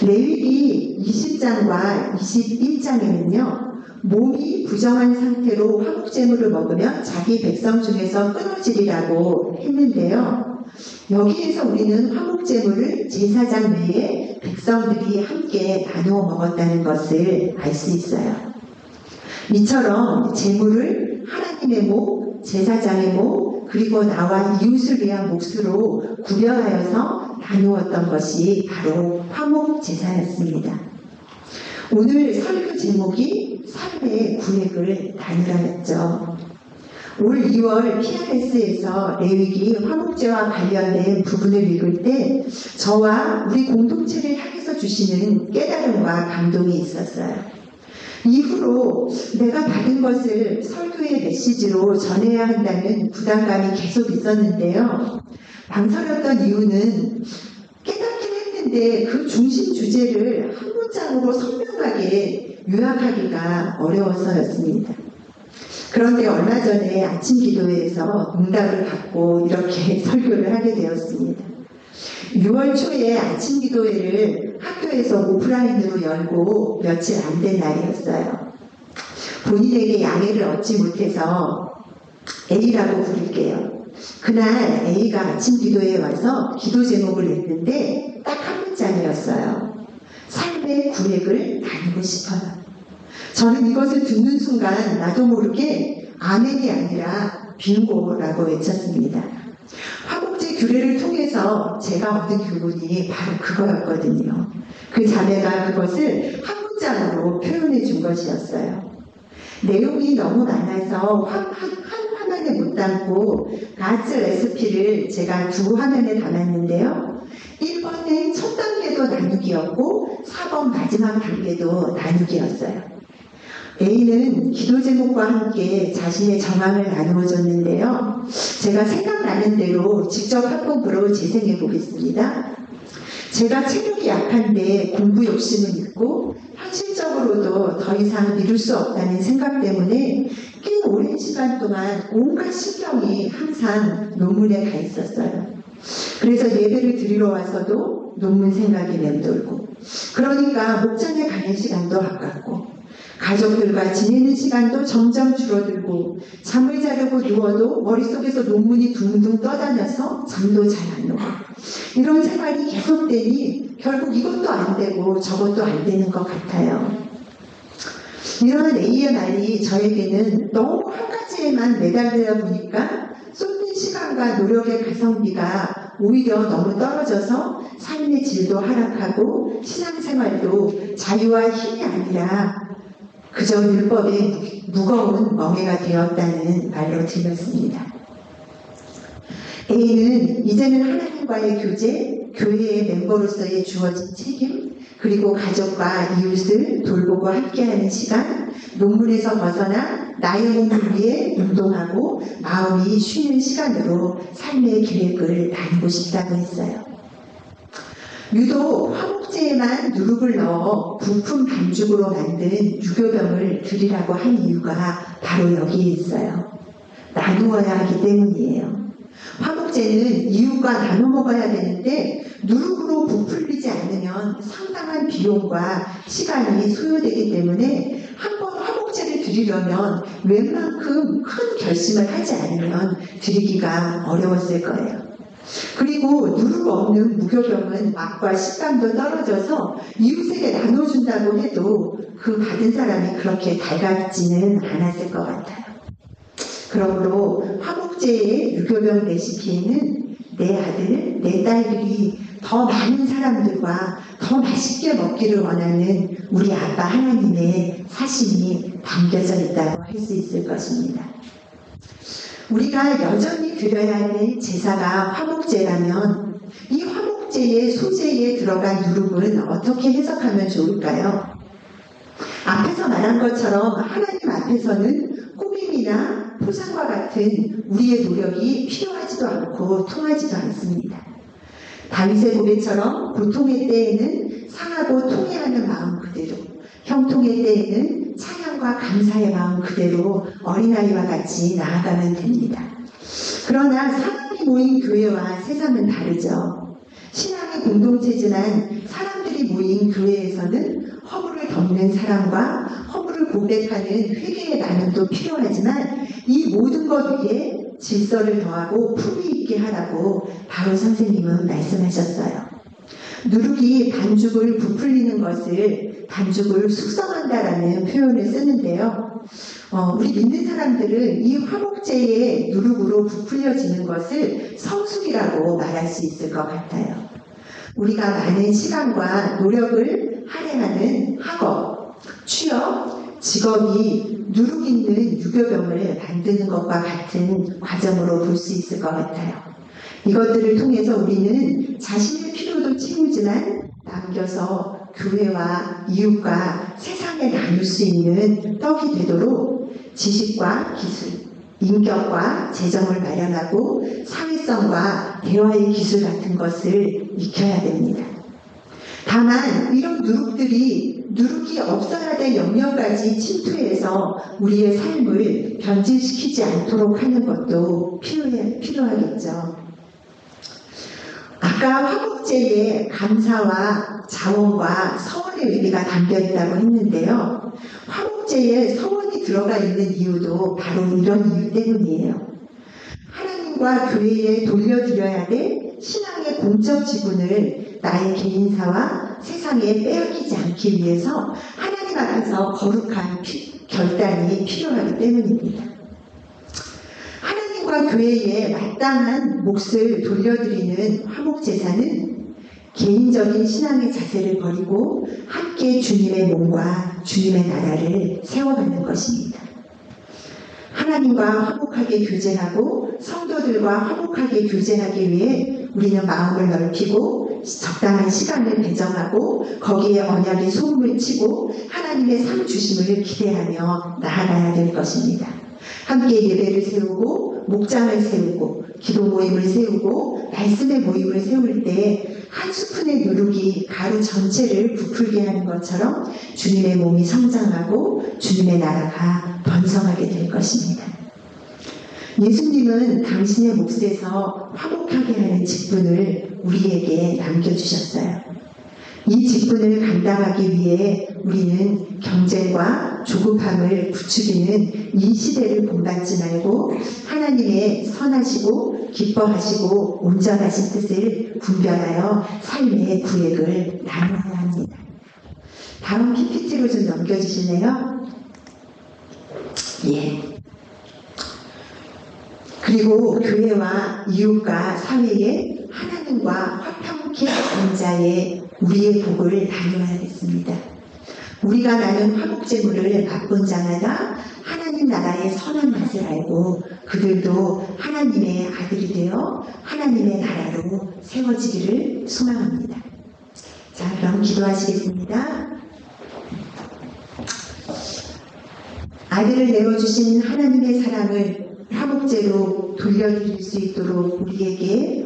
레위기 20장과 21장에는요. 몸이 부정한 상태로 화목제물을 먹으면 자기 백성 중에서 끊어지리라고 했는데요. 여기에서 우리는 화목제물을 제사장 외에 백성들이 함께 나누어 먹었다는 것을 알 수 있어요. 이처럼 제물을 하나님의 목, 제사장의 목, 그리고 나와 이웃을 위한 몫으로 구별하여서 나누었던 것이 바로 화목제사였습니다. 오늘 설교 제목이 삶의 구획을 나누라였죠. 올 2월 PRS에서 레위기 화목제와 관련된 부분을 읽을 때 저와 우리 공동체를 향해서 주시는 깨달음과 감동이 있었어요. 이후로 내가 받은 것을 설교의 메시지로 전해야 한다는 부담감이 계속 있었는데요. 망설였던 이유는 깨닫긴 했는데 그 중심 주제를 한 문장으로 선명하게 요약하기가 어려워서였습니다. 그런데 얼마 전에 아침 기도회에서 응답을 받고 이렇게 설교를 하게 되었습니다. 6월 초에 아침 기도회를 학교에서 오프라인으로 열고 며칠 안 된 날이었어요. 본인에게 양해를 얻지 못해서 A라고 부를게요. 그날 A가 아침 기도회에 와서 기도 제목을 냈는데 딱 한 문장이었어요. 삶의 구획을 나누고 싶어요. 저는 이것을 듣는 순간 나도 모르게 아멘이 아니라 빙고라고 외쳤습니다. 화목제 규례를 통해서 제가 얻은 교훈이 바로 그거였거든요. 그 자매가 그것을 한 문장으로 표현해 준 것이었어요. 내용이 너무 많아서 한 화면에 못 담고 가츠 레시피를 제가 두 화면에 담았는데요. 1번은 첫 단계도 나누기였고 4번 마지막 단계도 나누기였어요. A는 기도 제목과 함께 자신의 정황을 나누어 줬는데요. 제가 생각나는 대로 직접 합법으로 재생해 보겠습니다. 제가 체력이 약한데 공부 욕심은 있고 현실적으로도 더 이상 미룰 수 없다는 생각 때문에 꽤 오랜 시간 동안 온갖 신경이 항상 논문에 가 있었어요. 그래서 예배를 드리러 와서도 논문 생각이 맴돌고, 그러니까 목장에 가는 시간도 아깝고, 가족들과 지내는 시간도 점점 줄어들고, 잠을 자려고 누워도 머릿속에서 논문이 둥둥 떠다녀서 잠도 잘 안 오고, 이런 생활이 계속되니 결국 이것도 안 되고 저것도 안 되는 것 같아요. 이런 A의 말이 저에게는 너무 한 가지에만 매달리다 보니까 쏟는 시간과 노력의 가성비가 오히려 너무 떨어져서 삶의 질도 하락하고 신앙생활도 자유와 힘이 아니라 그저 율법의 무거운 멍해가 되었다는 말로 들렸습니다. A는 이제는 하나님과의 교제, 교회의 멤버로서의 주어진 책임, 그리고 가족과 이웃을 돌보고 함께하는 시간, 논문에서 벗어나 나의 몸을 위해 운동하고 마음이 쉬는 시간으로 삶의 계획을 나누고 싶다고 했어요. 유독 화목제에만 누룩을 넣어 부품 반죽으로 만든 유교병을 드리라고 한 이유가 바로 여기에 있어요. 나누어야 하기 때문이에요. 화목제는 이웃과 나눠 먹어야 되는데 누룩으로 부풀리지 않으면 상당한 비용과 시간이 소요되기 때문에 한번 화목제를 드리려면 웬만큼 큰 결심을 하지 않으면 드리기가 어려웠을 거예요. 그리고 누룩 없는 무교병은 맛과 식감도 떨어져서 이웃에게 나눠준다고 해도 그 받은 사람이 그렇게 달갑지는 않았을 것 같아요. 그러므로 화목제의 유교병 레시피에는 내 아들, 내 딸들이 더 많은 사람들과 더 맛있게 먹기를 원하는 우리 아빠 하나님의 사심이 담겨져 있다고 할 수 있을 것입니다. 우리가 여전히 드려야 할 제사가 화목제라면 이 화목제의 소재에 들어간 누룩은 어떻게 해석하면 좋을까요? 앞에서 말한 것처럼 하나님 앞에서는 꾸밈이나 포장과 같은 우리의 노력이 필요하지도 않고 통하지도 않습니다. 다윗의 고백처럼 고통의 때에는 상하고 통회하는 마음 그대로, 형통의 때에는 찬양과 감사의 마음 그대로 어린아이와 같이 나아가면 됩니다. 그러나 사람이 모인 교회와 세상은 다르죠. 신앙의 공동체지만 사람들이 모인 교회에서는 허물을 덮는 사람과 허물을 고백하는 회개의 나눔도 필요하지만 이 모든 것 위에 질서를 더하고 품위 있게 하라고 바울 선생님은 말씀하셨어요. 누룩이 반죽을 부풀리는 것을 반죽을 숙성한다라는 표현을 쓰는데요. 우리 믿는 사람들은 이 화목제의 누룩으로 부풀려지는 것을 성숙이라고 말할 수 있을 것 같아요. 우리가 많은 시간과 노력을 할애하는 학업, 취업, 직업이 누룩 있는 유교병을 만드는 것과 같은 과정으로 볼 수 있을 것 같아요. 이것들을 통해서 우리는 자신의 필요도 채우지만 남겨서 교회와 이웃과 세상에 나눌 수 있는 떡이 되도록 지식과 기술, 인격과 재정을 마련하고 사회성과 대화의 기술 같은 것을 익혀야 됩니다. 다만 이런 누룩이 없어야 될 영역까지 침투해서 우리의 삶을 변질시키지 않도록 하는 것도 필요하겠죠. 아까 화목제에 감사와 자원과 서원의 의미가 담겨있다고 했는데요. 화목제에 서원이 들어가 있는 이유도 바로 이런 이유 때문이에요. 하나님과 교회에 돌려드려야 될 신앙의 공적 지분을 나의 개인사와 세상에 빼앗기지 않기 위해서 하나님 앞에서 거룩한 결단이 필요하기 때문입니다. 하나님과 교회에 마땅한 몫을 돌려드리는 화목제사는 개인적인 신앙의 자세를 버리고 함께 주님의 몸과 주님의 나라를 세워가는 것입니다. 하나님과 화목하게 교제하고 성도들과 화목하게 교제하기 위해 우리는 마음을 넓히고 적당한 시간을 배정하고 거기에 언약의 소음을 치고 하나님의 상 주심을 기대하며 나아가야 될 것입니다. 함께 예배를 세우고 목장을 세우고 기도 모임을 세우고 말씀의 모임을 세울 때 한 스푼의 누룩이 가루 전체를 부풀게 하는 것처럼 주님의 몸이 성장하고 주님의 나라가 번성하게 될 것입니다. 예수님은 당신의 몫에서 화목하게 하는 직분을 우리에게 남겨주셨어요. 이 직분을 감당하기 위해 우리는 경쟁과 조급함을 부추기는 이 시대를 본받지 말고 하나님의 선하시고 기뻐하시고 온전하신 뜻을 분별하여 삶의 구획을 나누어야 합니다. 다음 PPT로 좀 넘겨주실래요? 예. 그리고 교회와 이웃과 사회에 하나님과 화평케 하는 자의 우리의 복을 나누어야겠습니다. 우리가 나눈 화목제물을 맛본 자마다 하나님 나라의 선한 맛을 알고 그들도 하나님의 아들이 되어 하나님의 나라로 세워지기를 소망합니다. 자, 그럼 기도하시겠습니다. 아들을 내어주신 하나님의 사랑을 화목제로 돌려드릴 수 있도록 우리에게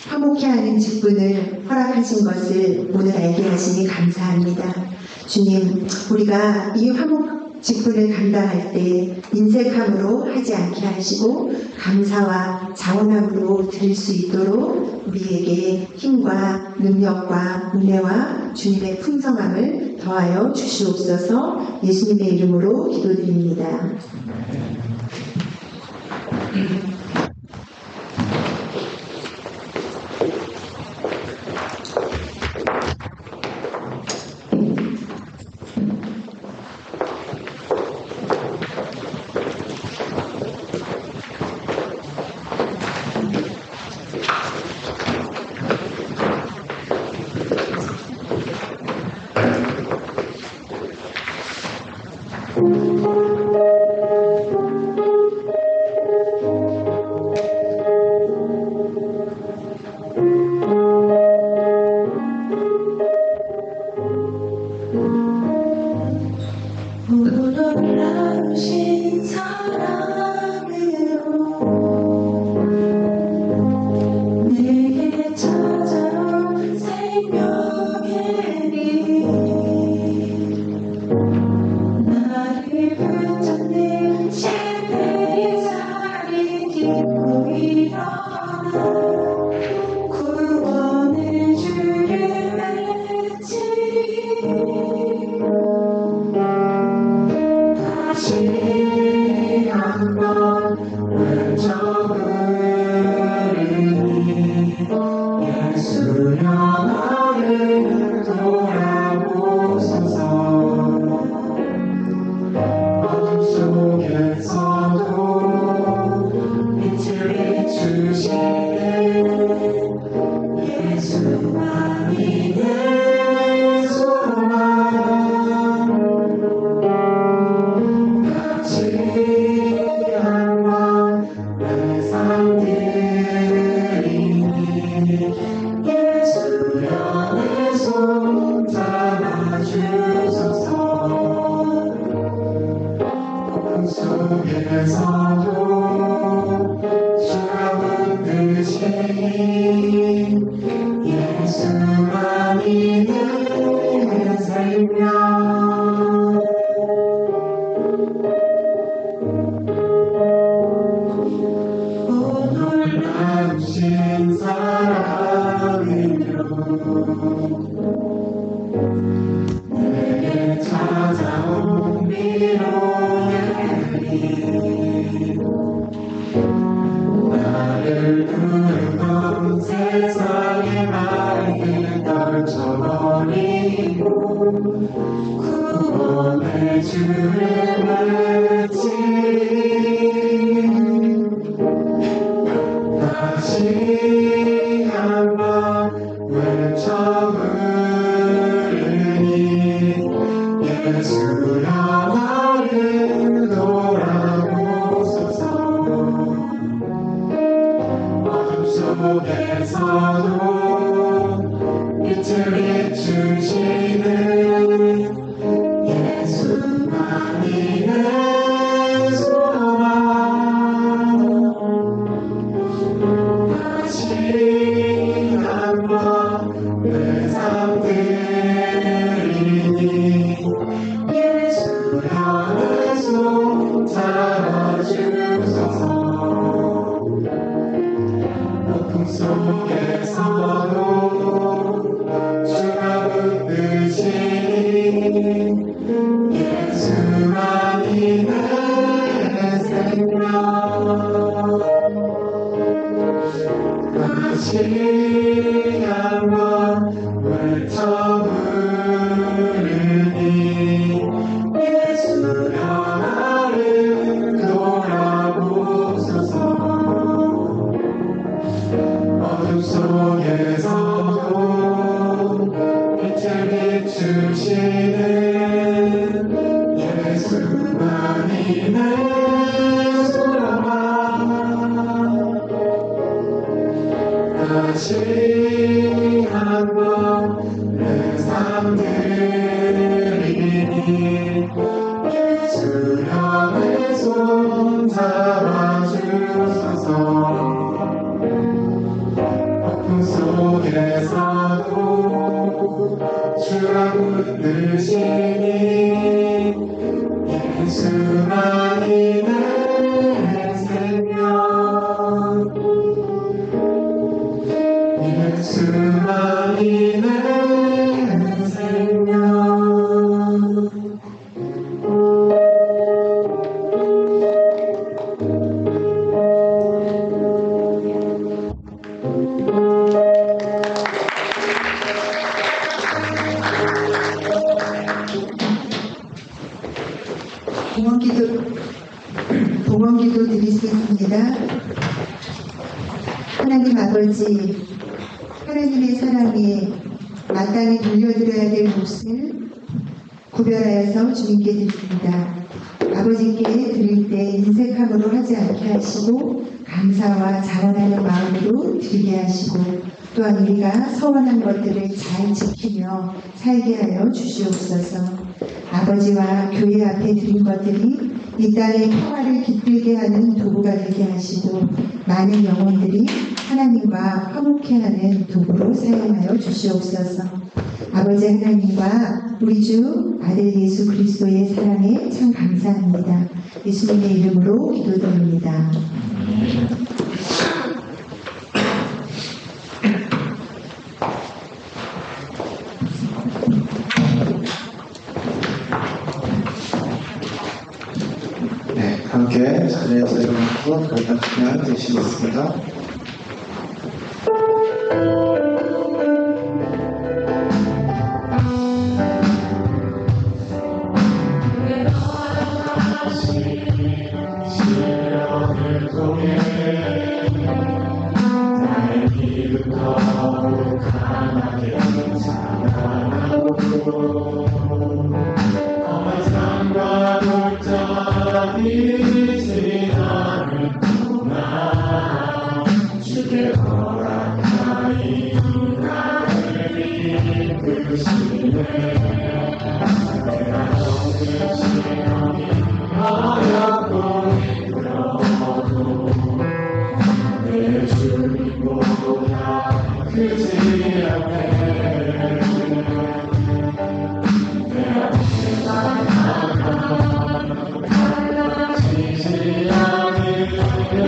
화목케 하는 직분을 허락하신 것을 오늘 알게 하시니 감사합니다. 주님, 우리가 이 화목 직분을 감당할 때 인색함으로 하지 않게 하시고 감사와 자원함으로 드릴 수 있도록 우리에게 힘과 능력과 은혜와 주님의 풍성함을 더하여 주시옵소서. 예수님의 이름으로 기도드립니다. 놀라우신 사랑으로 내게 찾아온 생명의 길 나를 붙잡는 시대의 살이 딛고 일어나 구원의 주를 외치리 다시 한번 외쳐부르니 예수여 나를 돌아보소서. 어둠 속에서도 빛을 비추시네 예수만이 내 소망. 같이 한번 내 삶 드리니 예수여 내 손 잡아주소서. 어둠 속에서도 주가 붙드시니 예수만이 내 생명. 놀라우신 사랑으로 내게 찾아온 위로의 길 나를 부르던 세상의 맑은 떨쳐버리고 구원의 주를 외치리 다시 한번 외쳐부르니 예수여 나를 돌아보소서. 손 잡아주소서. 고통 속에서도 주가 붙드시니 예수만이 내 생명. 다시 한번 외쳐 부르니 예수여 나를 돌아보소서. 어둠 속에서도 빛을 비추시는 예수만이 내 소망. 다시 한번 내 삶 드리니 예수여 내 손 잡아주소서. 아픔 속에서도 주가 붙드시니 예수만이 내 생명. 예수만이 내 생명. 봉헌기도 드리겠습니다. 하나님 아버지, 하나님의 사랑에 마땅히 돌려드려야 될 몫을 구별하여서 주님께 드립니다. 아버지께 드릴 때 인색함으로 하지 않게 하시고 감사와 자원하는 마음으로 드리게 하시고 또한 우리가 서원한 것들을 잘 지키며 살게 하여 주시옵소서. 아버지와 교회 앞에 드린 것들이 이 땅의 평화를 깃들게 하는 도구가 되게 하시고 많은 영혼들이 하나님과 화목해하는 도구로 사용하여 주시옵소서. 아버지 하나님과 우리 주 아들 예수 그리스도의 사랑에 참 감사합니다. 예수님의 이름으로 기도드립니다. 네, 함께 자리에서 일어나서 결단하면 되시겠습니다. 시련을 통해 나의 믿음 더욱 강하게 자라나고 험한 삶과 돌잡이 지나는구나. 주께 허락하니 나를 이끄시네. 내가 겪는 시련이 어렵고 힘들어도 내 주님보다 크지 않네. 내 앞에 달라지지 않으며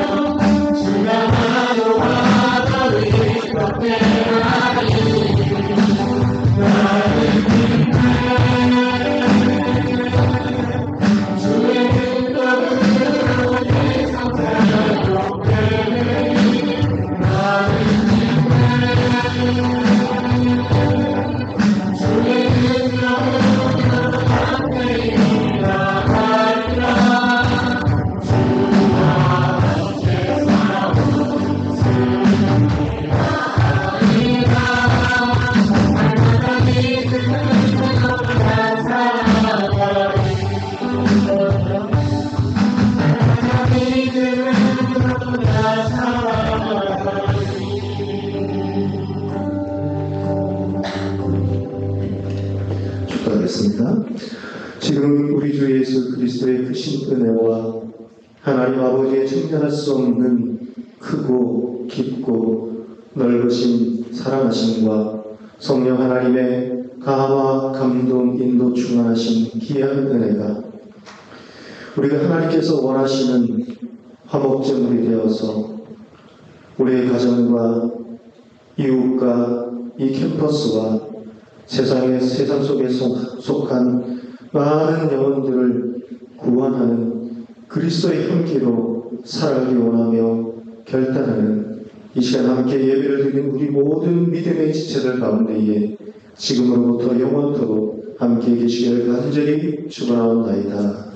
주가 나로 바다를 이끌어내라니. 나를 주의 뜻대로 내 상태로 축도하겠습니다. 지금 우리 주 예수 그리스도의 크신 은혜와 하나님 아버지의 청전할 수 없는 크고 깊고 넓으신 사랑하심과 성령 하나님의 가와 감동 인도 충만하신 귀한 은혜가 우리가 하나님께서 원하시는 화목제물이 되어서 우리의 가정과 이웃과 이 캠퍼스와 세상 속에 속한 많은 영혼들을 구원하는 그리스도의 향기로 살아가기 원하며 결단하는 이 시간 함께 예배를 드린 우리 모든 믿음의 지체들 가운데에 지금으로부터 영원토록 함께 계시기를 간절히 축원하옵나이다.